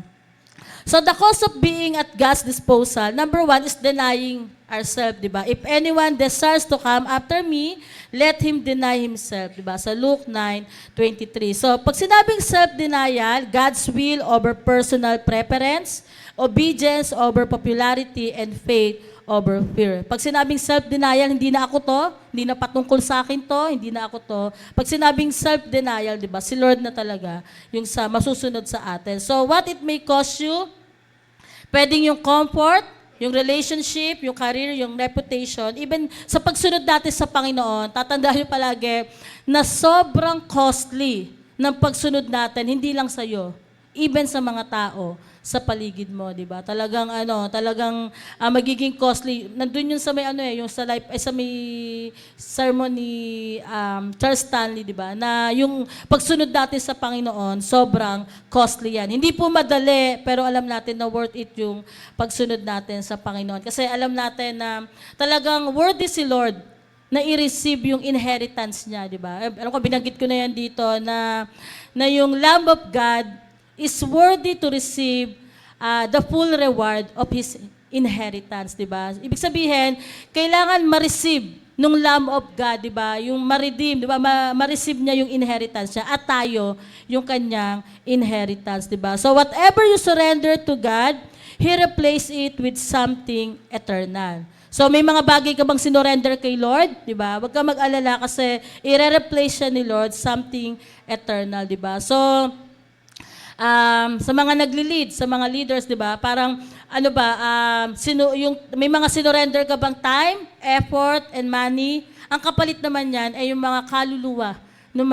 So the cost of being at God's disposal, number 1 is denying ourselves, di ba? If anyone desires to come after me, let him deny himself, di ba? Sa Luke 9:23. So pag sinabing self-denial, God's will over personal preference, obedience over popularity, and faith over fear. Pag sinabing self-denial, hindi na ako to, hindi na patungkol sa akin to, hindi na ako to. Pag sinabing self-denial, di ba, si Lord na talaga yung masusunod sa atin. So what it may cost you, pwedeng yung comfort, yung relationship, yung career, yung reputation, even sa pagsunod natin sa Panginoon, tatandaan nyo palagi na sobrang costly ng pagsunod natin, hindi lang sa'yo, even sa mga tao sa paligid mo, di ba? Talagang magiging costly. Nandun yun sa may yung sa may sermon ni Charles Stanley, di ba? Na yung pagsunod natin sa Panginoon, sobrang costly yan. Hindi po madali, pero alam natin na worth it yung pagsunod natin sa Panginoon. Kasi alam natin na talagang worthy si Lord na i-receive yung inheritance niya, di ba? Alam ko, binanggit ko na yan dito na yung Lamb of God is worthy to receive the full reward of His inheritance, di ba? Ibig sabihin, kailangan ma-receive nung Lamb of God, di ba? Yung ma-redeem, di ba? Ma-receive niya yung inheritance niya at tayo yung kanyang inheritance, di ba? So whatever you surrender to God, He replaces it with something eternal. So may mga bagay ka bang sinorender kay Lord, di ba? Huwag ka mag-alala kasi i-replace siya ni Lord something eternal, di ba? So sa mga nagli-lead, sa mga leaders, 'di ba? Parang may mga sinorender ka bang time, effort, and money? Ang kapalit naman niyan ay yung mga kaluluwa ng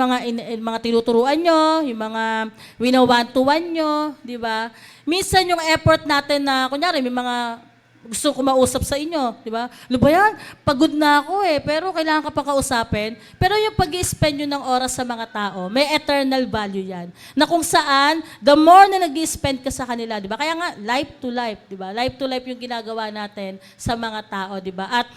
mga tinuturuan nyo, yung mga winawan-tuwan nyo, 'di ba? Minsan yung effort natin na kunyari may mga gusto ko mausap sa inyo, di ba? Ano ba yan? Pagod na ako pero kailangan ka pa kausapin. Pero yung pag-i-spend nyo ng oras sa mga tao, may eternal value yan. Na kung saan, the more na nag-i-spend ka sa kanila, di ba? Kaya nga, life to life, di ba? Life to life yung ginagawa natin sa mga tao, di ba? At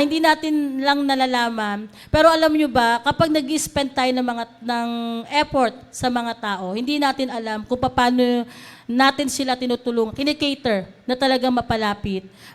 hindi natin lang nalalaman, pero alam nyo ba, kapag nag-i-spend tayo ng effort sa mga tao, hindi natin alam kung paano natin sila tinutulungan, kinikater na talagang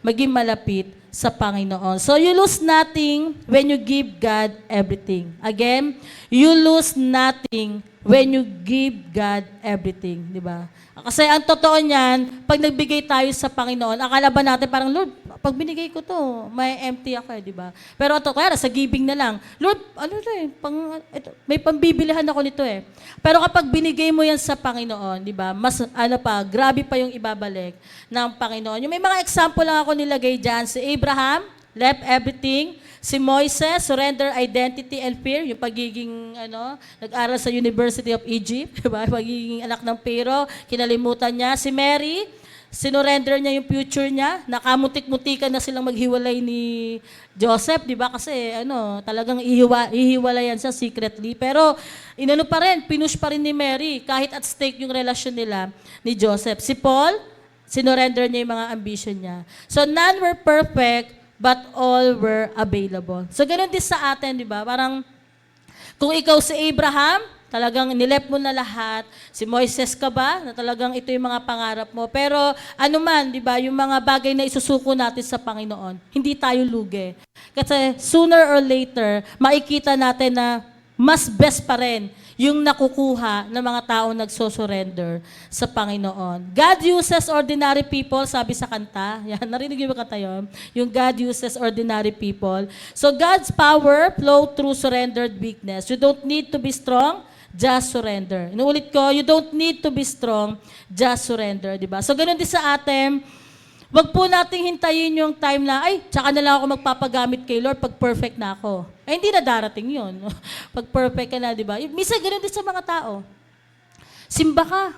maging malapit sa Panginoon. So you lose nothing when you give God everything. Again, you lose nothing when you give God everything, di ba? Kasi ang totoo niyan, pag nagbigay tayo sa Panginoon, akala ba natin parang, Lord, pag binigay ko to, may empty ako di ba? Pero ito, kaya sa giving na lang, Lord, may pambibilihan ako nito Pero kapag binigay mo yan sa Panginoon, di ba, mas, grabe pa yung ibabalik ng Panginoon. Yung may mga example lang ako nilagay dyan, si Abraham, left everything. Si Moises, surrender identity and fear, yung pagiging, nag-aral sa University of Egypt, diba? Pagiging anak ng Pero, kinalimutan niya. Si Mary, sinurrender niya yung future niya, nakamutik-mutikan na silang maghiwalay ni Joseph, di ba? Kasi talagang ihiwalayan siya secretly. Pero pa rin, pinush pa rin ni Mary, kahit at stake yung relasyon nila ni Joseph. Si Paul, sinurrender niya yung mga ambition niya. So none were perfect, but all were available. So, ganun din sa atin, di ba? Parang, kung ikaw si Abraham, talagang nilep mo na lahat. Si Moises ka ba, na talagang ito yung mga pangarap mo. Pero, di ba, yung mga bagay na isusuko natin sa Panginoon, hindi tayo lugi. Kasi, sooner or later, makikita natin na mas best pa rin yung nakukuha ng mga taong nagsosurrender sa Panginoon. God uses ordinary people, sabi sa kanta. Yan, narinig yung kanta yun? Yung God uses ordinary people. So God's power flow through surrendered weakness. You don't need to be strong, just surrender. Inuulit ko, you don't need to be strong, just surrender. Diba? So ganun din sa atin. Wag po nating hintayin yung time na, tsaka na lang ako magpapagamit kay Lord pag perfect na ako. Hindi na darating yun. Pag perfect ka na, di ba? Minsan ganun din sa mga tao. Simba ka.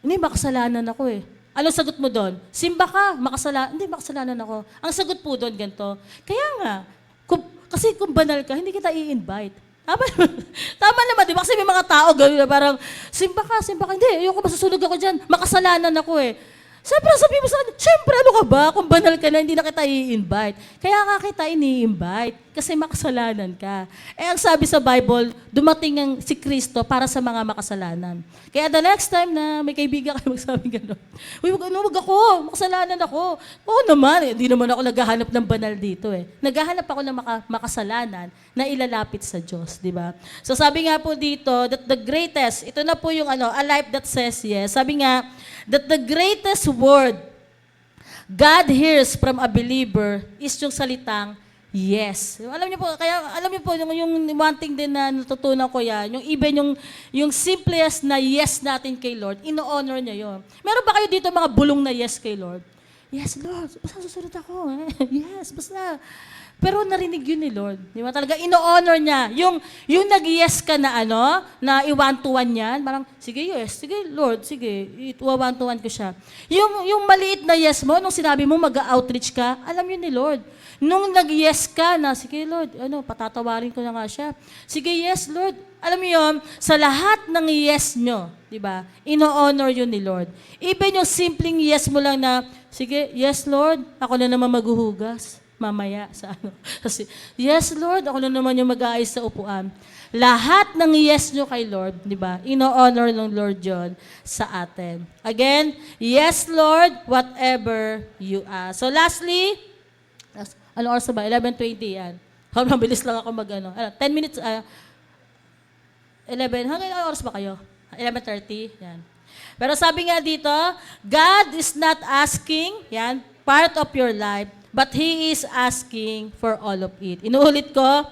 Hindi, makasalanan ako eh. Anong sagot mo doon? Simba ka, hindi, makasalanan ako. Ang sagot po doon, ganito. Kaya nga, kasi kung banal ka, hindi kita i-invite. Tama naman, di ba? Kasi may mga tao gano'n na parang, simba ka. Hindi, ayoko masusunog ako dyan. Makasalanan ako eh. Siyempre, sabi mo sa kanya, siyempre, ano ka ba? Kung banal ka na, hindi na kita i-invite. Kaya nga kita ini-invite kasi makasalanan ka. Ang sabi sa Bible, dumating ang si Kristo para sa mga makasalanan. Kaya the next time na may kaibigan kayo magsabi gano'n, uy, wag ako, makasalanan ako. Oo naman, hindi naman ako naghahanap ng banal dito eh. Naghahanap ako ng makasalanan na ilalapit sa Diyos, di ba? So sabi nga po dito, that the greatest, ito na po yung a life that says yes. Sabi nga, that the greatest word God hears from a believer is yung salitang yes. Alam niyo po, yung one thing din na natutunan ko yan, yung even yung simplest na yes natin kay Lord, ino-honor niya yon. Meron ba kayo dito mga bulong na yes kay Lord? Yes, Lord, basta susunod ako. Yes, basta. Pero narinig yun ni Lord. Di ba? Talaga, ino-honor niya. Yung nag-yes ka na na i-one-to-one yan, parang, sige, yes, sige, Lord, sige, i-one-to-one ko siya. Yung maliit na yes mo, nung sinabi mo mag-outreach ka, alam yun ni Lord. Nung nag-yes ka na, sige, Lord, patatawarin ko na nga siya. Sige, yes, Lord. Alam mo yun, sa lahat ng yes nyo, di ba, ino-honor yun ni Lord. Even yung simpleng yes mo lang na, sige, yes, Lord, ako na naman maghuhugas. Mamaya sa Kasi, yes, Lord, ako na naman yung mag-aayos sa upuan. Lahat ng yes nyo kay Lord, di ba? Ino-honor ng Lord John sa atin. Again, yes, Lord, whatever you ask. So lastly, ano oras ba? 11:20 yan. Mabilis lang ako 10 minutes, 11, hanggang oras ba kayo? 11:30, yan. Pero sabi nga dito, God is not asking, yan, part of your life, but He is asking for all of it. Inuulit ko,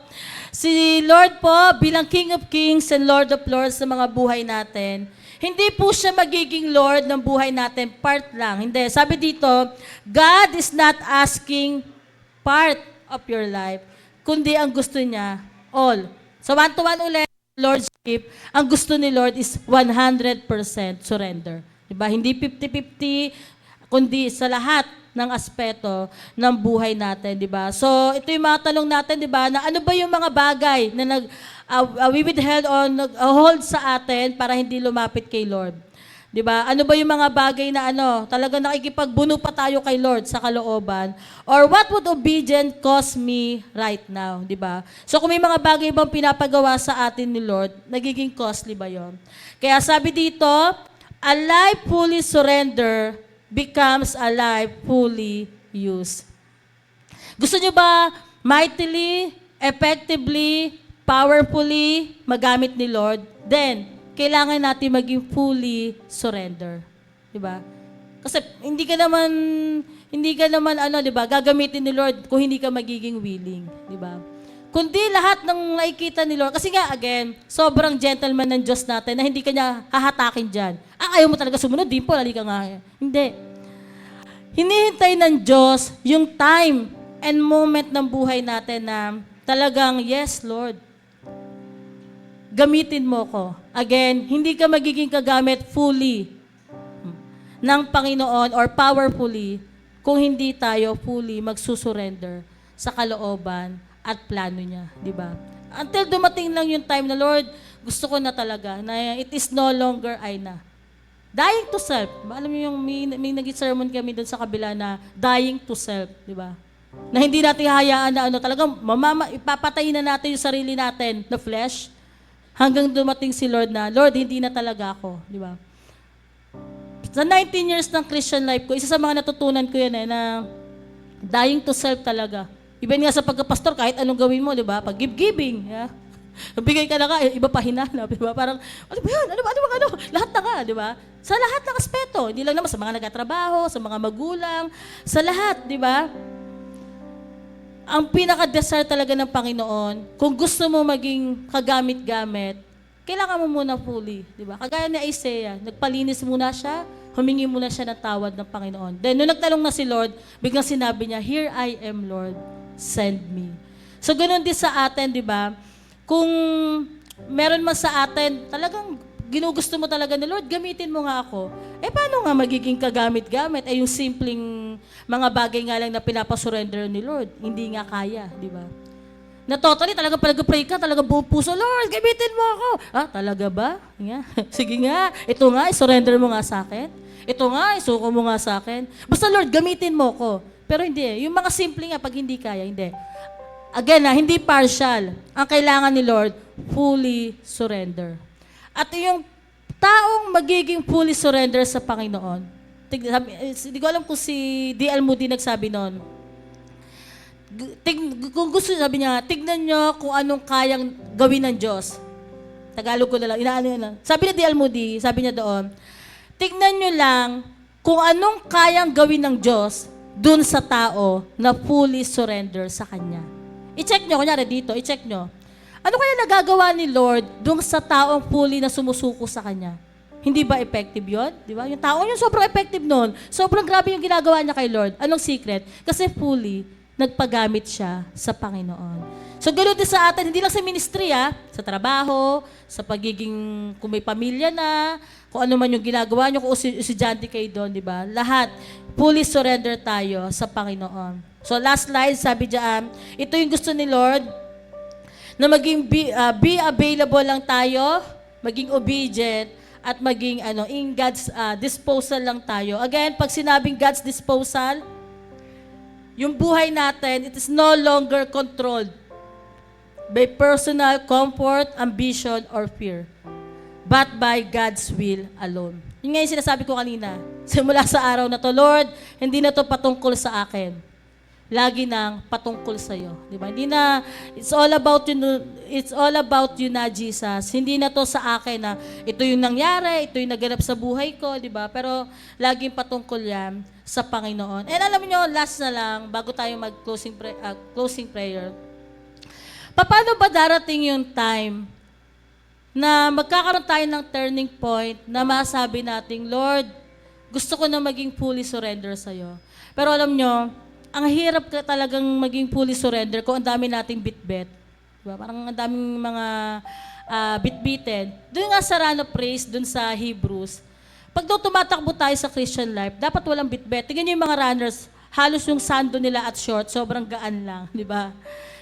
si Lord po, bilang King of Kings and Lord of Lords sa mga buhay natin, hindi po siya magiging Lord ng buhay natin, part lang. Hindi. Sabi dito, God is not asking part of your life, kundi ang gusto niya, all. So, one-to-one ulit, Lordship, ang gusto ni Lord is 100% surrender. Diba? Hindi 50-50, kundi sa lahat ng aspeto ng buhay natin, di ba? So, ito yung mga tanong natin, di ba? Na ano ba yung mga bagay na we withheld on, hold sa atin para hindi lumapit kay Lord? Di ba? Ano ba yung mga bagay na talaga nakikipagbuno pa tayo kay Lord sa kalooban? Or what would obedience cost me right now? Di ba? So, kung may mga bagay bang pinapagawa sa atin ni Lord, nagiging costly ba yon? Kaya sabi dito, a life fully surrender becomes a life fully used. Gusto nyo ba mightily, effectively, powerfully magamit ni Lord? Then, kailangan natin maging fully surrender. Diba? Kasi hindi ka naman diba, gagamitin ni Lord kung hindi ka magiging willing. Diba? Kundi lahat ng nakikita ni Lord. Kasi nga, again, sobrang gentleman ng Diyos natin na hindi kanya hahatakin dyan. Ayaw mo talaga sumunod, dimple, halika nga. Hindi. Hinihintay ng Diyos yung time and moment ng buhay natin na talagang, yes, Lord, gamitin mo ko. Again, hindi ka magiging kagamit fully ng Panginoon or powerfully kung hindi tayo fully magsusurrender sa kalooban at plano niya, di ba? Until dumating lang yung time na, Lord, gusto ko na talaga na it is no longer I na. Dying to self. Alam niyo yung may nag-sermon kami doon sa kabila na dying to self, di ba? Na hindi natin hayaan na talagang ipapatayin na natin yung sarili natin na flesh hanggang dumating si Lord na, Lord, hindi na talaga ako, di ba? Sa 19 years ng Christian life ko, isa sa mga natutunan ko yan na dying to self talaga. Even nga sa pagkapastor, kahit anong gawin mo, di ba? Pag giving, yeah? Bigay ka na ka, iba pa hinanap, di ba? Parang, ano ba yan? Lahat na ka, di ba? Sa lahat ng aspeto, hindi lang naman sa mga nagtatrabaho, sa mga magulang, sa lahat, di ba? Ang pinaka-desire talaga ng Panginoon, kung gusto mo maging kagamit-gamit, kailangan mo muna fully, di ba? Kagaya ni Isaiah, nagpalinis muna siya, humingi muna siya ng tawad ng Panginoon. Then, nung nagtanong na si Lord, biglang sinabi niya, "Here I am, Lord, send me." So, ganun din sa atin, di ba? Kung meron man sa atin, talagang ginugusto mo talaga na, Lord, gamitin mo nga ako. Paano nga magiging kagamit-gamit? Yung simpleng mga bagay nga lang na pinapasurrender ni Lord, hindi nga kaya, di ba? Na totally, talaga pag-pray ka, talaga buong puso, Lord, gamitin mo ako. Talaga ba? Nga. Sige nga, ito nga, surrender mo nga sa akin. Ito nga, isuko mo nga sa akin. Basta Lord, gamitin mo ko. Pero hindi, yung mga simple nga, pag hindi kaya, hindi. Again, hindi partial. Ang kailangan ni Lord, fully surrender. At yung taong magiging fully surrender sa Panginoon, hindi ko alam kung si D.L. Moody nagsabi noon, kung gusto, sabi niya, tignan nyo kung anong kayang gawin ng Diyos. Tagalog ko na lang, inaano yun lang. Sabi ni D.L. Moody, sabi niya doon, tignan nyo lang kung anong kayang gawin ng Diyos dun sa tao na fully surrender sa Kanya. I-check nyo, kunyari dito, i-check nyo. Ano kaya nagagawa ni Lord dun sa taong fully na sumusuko sa Kanya? Hindi ba effective yun? Di ba? Yung tao yun, sobrang effective nun. Sobrang grabe yung ginagawa niya kay Lord. Anong secret? Kasi fully, nagpagamit siya sa Panginoon. So, ganoon din sa atin, hindi lang sa ministry, sa trabaho, sa pagiging, kung may pamilya na, kung ano man yung ginagawa nyo, kung estudyante kayo doon, di ba? Lahat, fully surrender tayo sa Panginoon. So, last slide, sabi diyan, ito yung gusto ni Lord, na maging be available lang tayo, maging obedient, at maging in God's disposal lang tayo. Again, pag sinabing God's disposal, yung buhay natin, it is no longer controlled by personal comfort, ambition, or fear, but by God's will alone. Yun nga yung sinasabi ko kanina. Simula sa araw na to, Lord, hindi na to patungkol sa akin. Lagi nang patungkol sa iyo, di ba? Hindi na it's all about you na, Jesus. Hindi na to sa akin na ito yung nangyari, ito yung naganap sa buhay ko, di ba? Pero laging patungkol yan sa Panginoon. And alam niyo, last na lang bago tayo closing prayer. Paano ba darating yung time na magkakaroon tayo ng turning point na masabi nating, Lord, gusto ko na maging fully surrender sa iyo. Pero alam niyo, ang hirap ka talagang maging fully surrender kung ang dami nating bitbit. Diba? Parang ang daming mga bitbitin. Doon nga sa Run of Praise, doon sa Hebrews, pag daw tumatakbo tayo sa Christian life, dapat walang bitbit. Tingnan niyo yung mga runners, halos yung sando nila at short, sobrang gaan lang, di ba?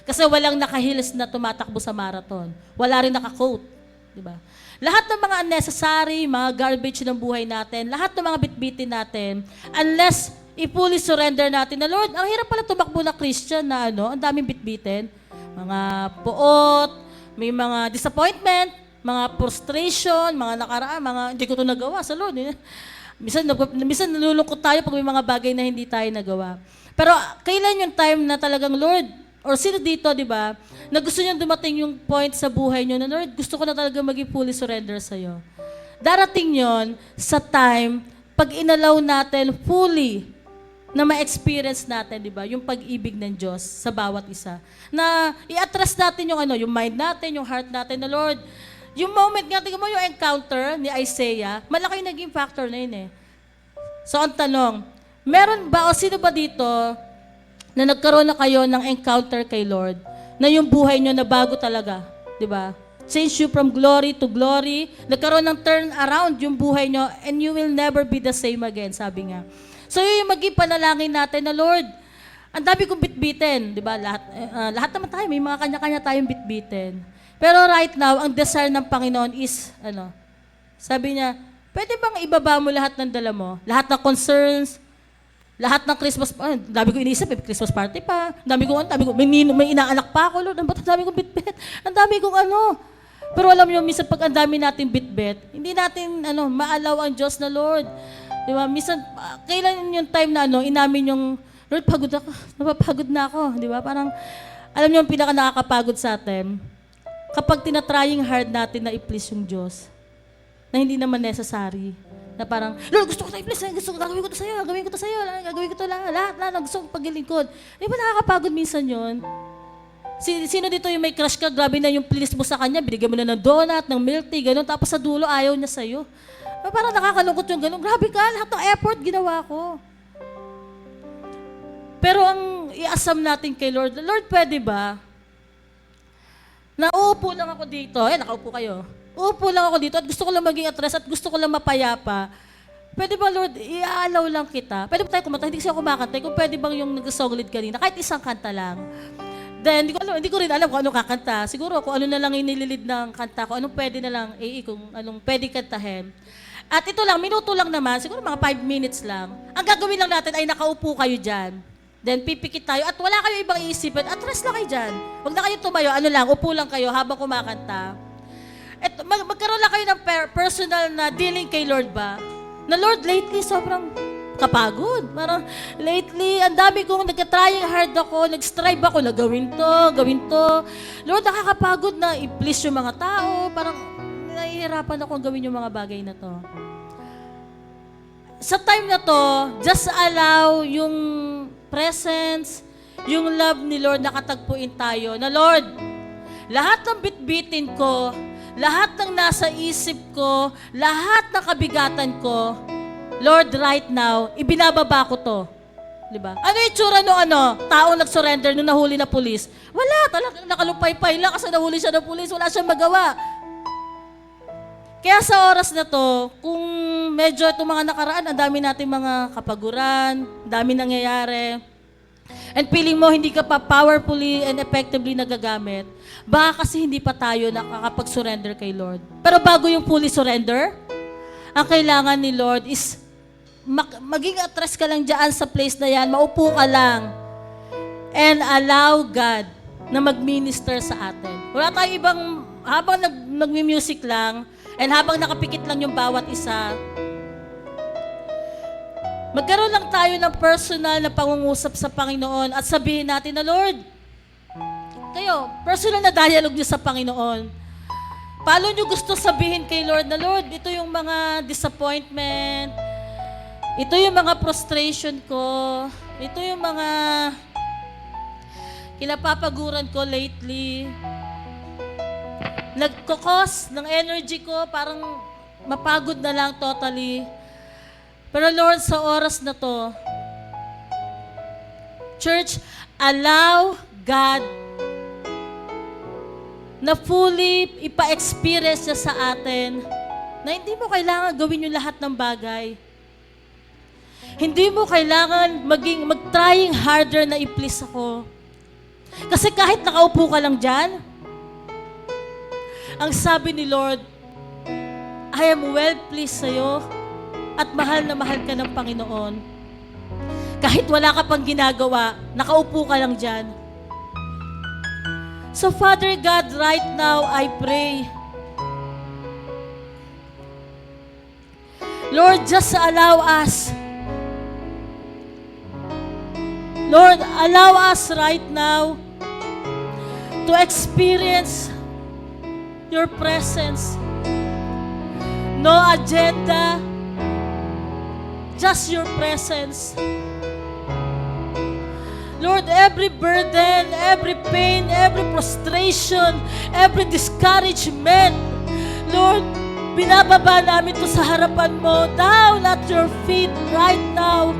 Kasi walang naka-heels na tumatakbo sa marathon. Wala rin naka-coat, di ba? Lahat ng mga unnecessary, mga garbage ng buhay natin, lahat ng mga bitbitin natin, unless i-fully surrender natin na, Lord, ang hirap pala tumakbo na Christian na ang daming bitbitin. Mga puot, may mga disappointment, mga frustration, mga nakaraan, mga hindi ko ito nagawa sa Lord. Minsan nalulungkot tayo pag may mga bagay na hindi tayo nagawa. Pero kailan yung time na talagang, Lord, or sino dito, di ba, na gusto niyo dumating yung point sa buhay niyo na, Lord, gusto ko na talaga maging fully surrender sa'yo. Darating yon sa time, pag inalaw natin fully, na ma-experience natin, di ba, yung pag-ibig ng Diyos sa bawat isa. Na i-address natin yung yung mind natin, yung heart natin na, Lord, yung moment nga, tingnan mo yung encounter ni Isaiah, malaki yung naging factor na yun eh. So, ang tanong, meron ba o sino ba dito na nagkaroon na kayo ng encounter kay Lord, na yung buhay nyo na bago talaga, di ba? Change you from glory to glory, nagkaroon ng turn around yung buhay nyo, and you will never be the same again, sabi nga. So yun yung maging panalangin natin na, Lord, ang dami kong bitbitin, di ba? Lahat naman tayo, may mga kanya-kanya tayong bitbitin. Pero right now, ang desire ng Panginoon is, sabi niya, pwede bang ibaba mo lahat ng dala mo? Lahat ng concerns, lahat ng Christmas, dami ko iniisip, Christmas party pa, dami ko, may inaanak pa ako, Lord, ang dami kong bitbit, ang dami kong Pero alam niyo, minsan pag ang dami natin bitbit, hindi natin, maalaw ang Diyos na Lord. Di ba? Minsan, kailan yung time na, inamin yung, Lord, pagod ako, napapagod na ako, di ba? Parang, alam niyo, yung pinaka nakakapagod sa atin, kapag tinatrying hard natin na i-please yung Diyos, na hindi naman necessary, na parang, Lord, gusto ko na i-please, gagawin ko to sa'yo, gagawin ko to lahat, gusto ko paglilingkod. Di ba nakakapagod minsan yun? Sino dito yung may crush ka, grabe na yung please mo sa kanya, binigyan mo na ng donut, ng milk tea, gano'n, tapos sa dulo, ayaw niya sa'yo. Parang nakakalungkot yung gano'n, grabe ka, lahat ng effort ginawa ko. Pero ang i-asam natin kay Lord, Lord, pwede ba? Nauupo lang ako dito, nakaupo kayo. Uupo lang ako dito at gusto ko lang maging at rest at gusto ko lang mapayapa. Pwede ba, Lord, i-allow lang kita? Pwede ba tayo kumanta? Hindi kasi ako kumakanta. Kung pwede bang yung nag-songlead kanina, kahit isang kanta lang. Then, hindi ko rin alam kung anong kakanta. Siguro kung ano na lang yung nililid ng kanta ko, anong pwede na lang, kung anong pwede kantahin. At ito lang, minuto lang naman, siguro mga 5 minutes lang. Ang gagawin lang natin ay nakaupo kayo dyan. Then pipikit tayo at wala kayo ibang iisipin at rest lang kayo dyan. Huwag na kayo tumayo, upo lang kayo habang kumakanta. At magkaroon lang kayo ng personal na dealing kay Lord ba? Na Lord, lately sobrang kapagod. Parang lately, ang dami kong nagka-trying hard ako, nag-strive ako na gawin to. Lord, nakakapagod na i-please yung mga tao. Parang nahihirapan akong gawin yung mga bagay na to. Sa time na to, just allow yung presence, yung love ni Lord na katagpuin tayo. Na Lord, lahat ng bitbitin ko, lahat ng nasa isip ko, lahat ng kabigatan ko, Lord, right now, ibinababa ko to. Diba? Ano yung tsura nung taong nag-surrender nung nahuli na pulis? Wala, talagang nakalupay-pay lang kasi nahuli siya ng pulis, wala siyang magawa. Kaya sa oras na to, kung medyo itong mga nakaraan, ang dami nating mga kapaguran, dami nangyayari, and feeling mo hindi ka pa powerfully and effectively nagagamit, baka kasi hindi pa tayo nakakapag-surrender kay Lord. Pero bago yung fully surrender, ang kailangan ni Lord is maging at rest ka lang dyan sa place na yan, maupo ka lang, and allow God na mag-minister sa atin. Wala tayong ibang, habang nag-music lang, and habang nakapikit lang yung bawat isa, magkaroon lang tayo ng personal na pangungusap sa Panginoon at sabihin natin na, Lord, kayo, personal na dialogue niyo sa Panginoon. Paano niyo gusto sabihin kay Lord na, Lord, ito yung mga disappointment, ito yung mga frustration ko, ito yung mga kinapapaguran ko lately, nagkakos ng energy ko, parang mapagod na lang totally. Pero Lord, sa oras na to, church, allow God na fully ipa-experience niya sa atin na hindi mo kailangan gawin yung lahat ng bagay. Hindi mo kailangan mag-trying harder na i-please ako. Kasi kahit nakaupo ka lang dyan, ang sabi ni Lord, I am well pleased sa'yo at mahal na mahal ka ng Panginoon. Kahit wala ka pang ginagawa, nakaupo ka lang dyan. So Father God, right now, I pray, Lord, just allow us, Lord, allow us right now to experience your presence. No agenda, just your presence. Lord, every burden, every pain, every frustration, every discouragement, Lord, binababa namin to sa harapan mo, down at your feet right now.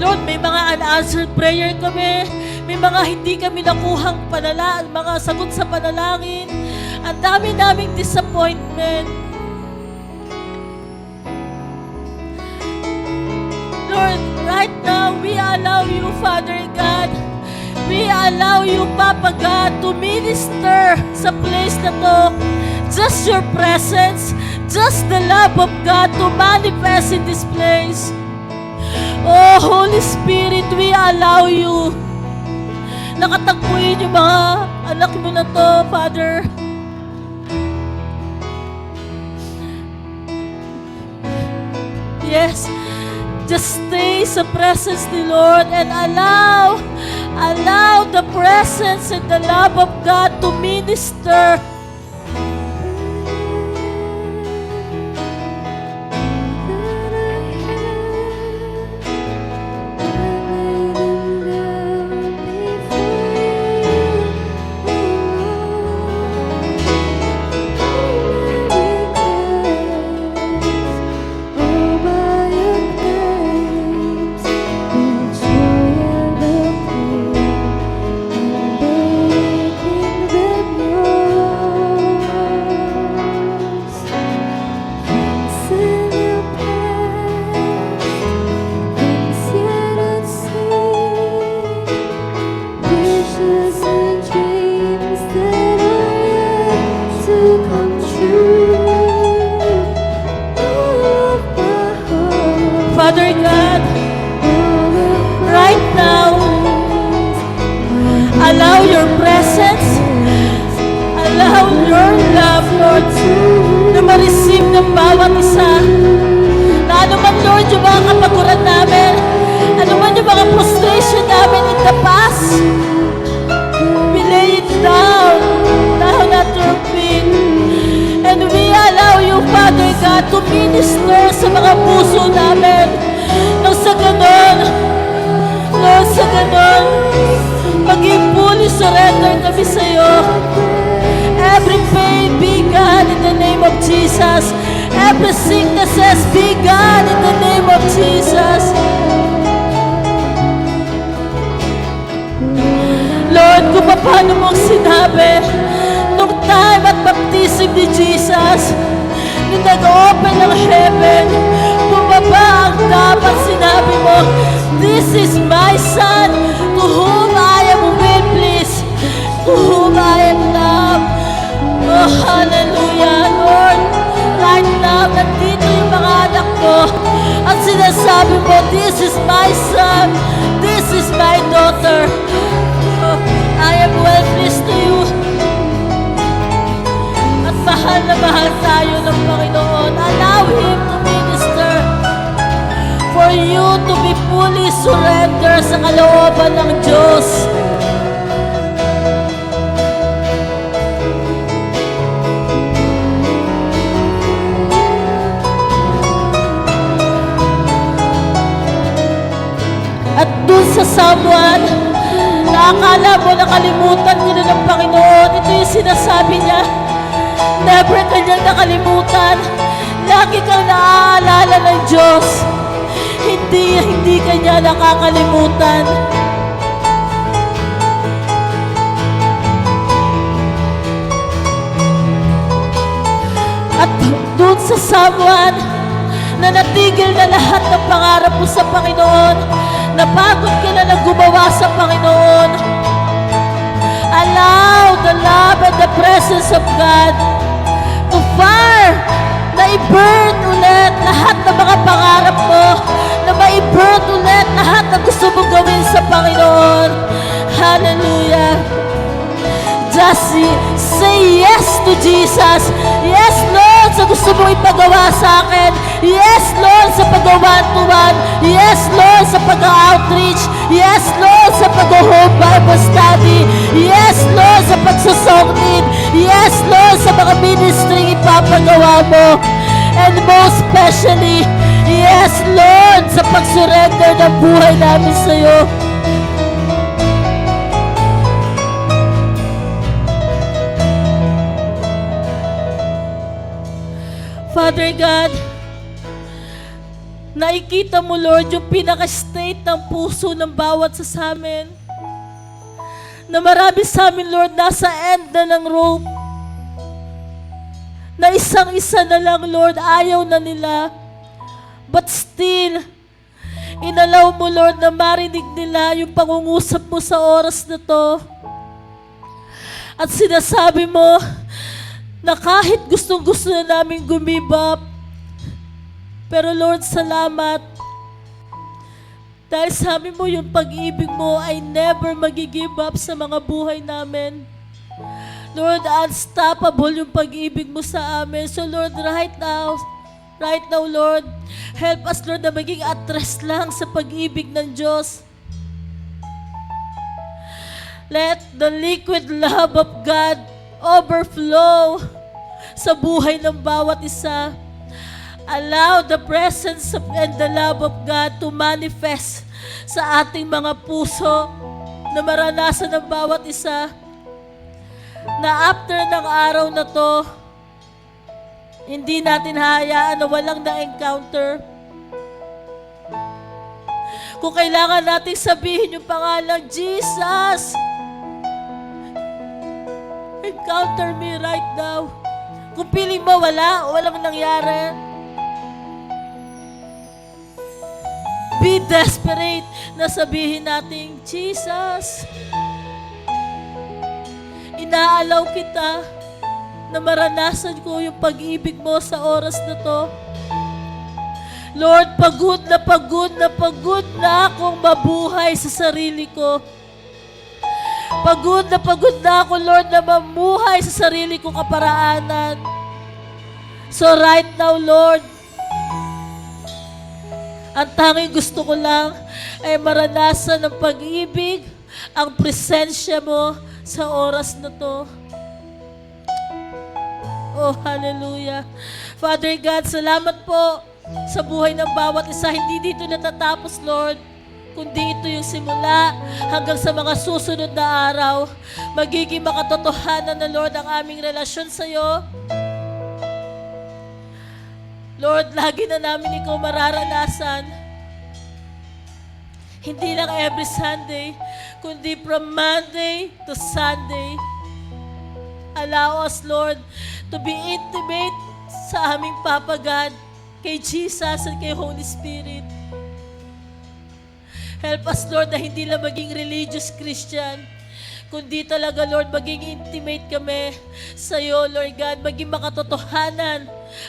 Lord, may mga unanswered prayer kami. May mga hindi kami nakuhang mga sagot sa panalangin. Ang dami naming disappointment. Lord, right now, we allow you, Father God. We allow you, Papa God, to minister sa place na to. Just your presence, just the love of God to manifest in this place. Oh, Holy Spirit, we allow you. Nakatagpuin yung mga anak mo na to, Father. Yes, just stay sa presence ni Lord and allow the presence and the love of God to minister. Father God, right now, allow your presence, allow your love, Lord, na ma-receive ng bawat isa. Na ano man, Lord, yung mga kapaguran namin, ano man yung mga frustration namin in the past, we lay it down at your feet. And we allow you, Father God, to minister sa mga puso namin. Nang sa ganon, Lord, sa ganon, maging fully surrender kami sa'yo. Every pain, be gone in the name of Jesus. Every sicknesses, be gone in the name of Jesus. Lord, kung paano mong sinabi, nung time at baptism ni Jesus, nung nag-open ng heaven, bumaba ang dapat sinabi mo, this is my son, to whom I am well pleased, to whom I am loved. Oh, hallelujah, Lord. Right now, nandito yung mga anak ko, at sinasabi mo, this is my son, this is my daughter. Oh, I am well pleased to you. At mahal na mahal tayo ng Panginoon. Allow Him to minister, for you to be fully surrender sa kalooban ng Diyos. At dun sa someone na akala mo nakalimutan ka na ng Panginoon, ito yung sinasabi niya, never ka niyang nakalimutan. Lagi kang naaalala ng Diyos. Hindi ka niya nakakalimutan. At dun sa someone na natigil na lahat ng pangarap mo sa Panginoon, napagod ka na gumawa sa Panginoon, allow the love and the presence of God to fire, na i-burn ulit lahat ng mga pangarap mo, na ma-i-burn ulit lahat na gusto mong gawin sa Panginoon. Hallelujah. Just say yes to Jesus. Yes, Lord, sa gusto mong ipagawa sa akin. Yes, Lord, sa pag-one-to-one. Yes, Lord, sa pag-outreach. Yes, Lord, sa pag-home Bible study. Yes, Lord, sa pagsusongnin. Yes, Lord, sa mga ministry ipapagawa mo. And most especially, yes, Lord, sa pag-surrender ng buhay namin sa iyo. Father God, Nakikita mo, Lord, yung pinaka-state ng puso ng bawat sa amin. Na marami sa amin, Lord, nasa end na ng rope. Na isang-isa na lang, Lord, ayaw na nila. But still, inalaw mo, Lord, na marinig nila yung pangungusap mo sa oras na to. At sinasabi mo na kahit gustong-gusto na namin gumibap, pero Lord, salamat. Dahil sabi mo yung pag-ibig mo ay never mag-give up sa mga buhay namin. Lord, unstoppable yung pag-ibig mo sa amin. So Lord, right now, Lord, help us, Lord, na maging atras lang sa pag-ibig ng Diyos. Let the liquid love of God overflow sa buhay ng bawat isa. Allow the presence and the love of God to manifest sa ating mga puso na maranasan ng bawat isa. Na after ng araw na to, hindi natin hayaan na walang na-encounter. Kung kailangan nating sabihin yung pangalan, Jesus, encounter me right now. Kung piling mo walang nangyari, be desperate na sabihin natin, Jesus, inaalaw kita na maranasan ko yung pag-ibig mo sa oras na to. Lord, pagod na akong mabuhay sa sarili ko. Pagod na ako, Lord, na mamuhay sa sarili kong kaparaanan. So right now, Lord, ang tanging gusto ko lang ay maranasan ng pag-ibig, ang presensya mo sa oras na to. Oh, hallelujah. Father God, salamat po sa buhay ng bawat isa. Hindi dito natatapos, Lord, kundi ito yung simula hanggang sa mga susunod na araw. Magiging makatotohanan na, Lord, ang aming relasyon sa iyo. Lord, lagi na namin ikaw mararanasan. Hindi lang every Sunday, kundi from Monday to Sunday. Allow us, Lord, to be intimate sa aming Papa God, kay Jesus at kay Holy Spirit. Help us, Lord, na hindi lang maging religious Christian, kundi talaga, Lord, maging intimate kami sa iyo, Lord God, maging makatotohanan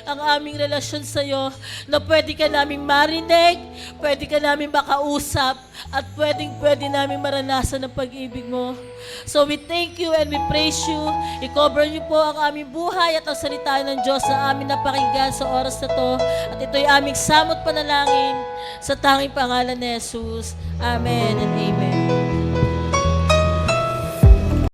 ang aming relasyon sa iyo, na pwede ka naming marinig, pwede ka naming makausap, at pwede naming maranasan ang pag-ibig mo. So we thank you and we praise you. I-cover niyo po ang aming buhay at ang salita ng Diyos na aming napakinggan sa oras na to. At ito'y aming samot panalangin sa tanging pangalan ni Jesus. Amen and amen.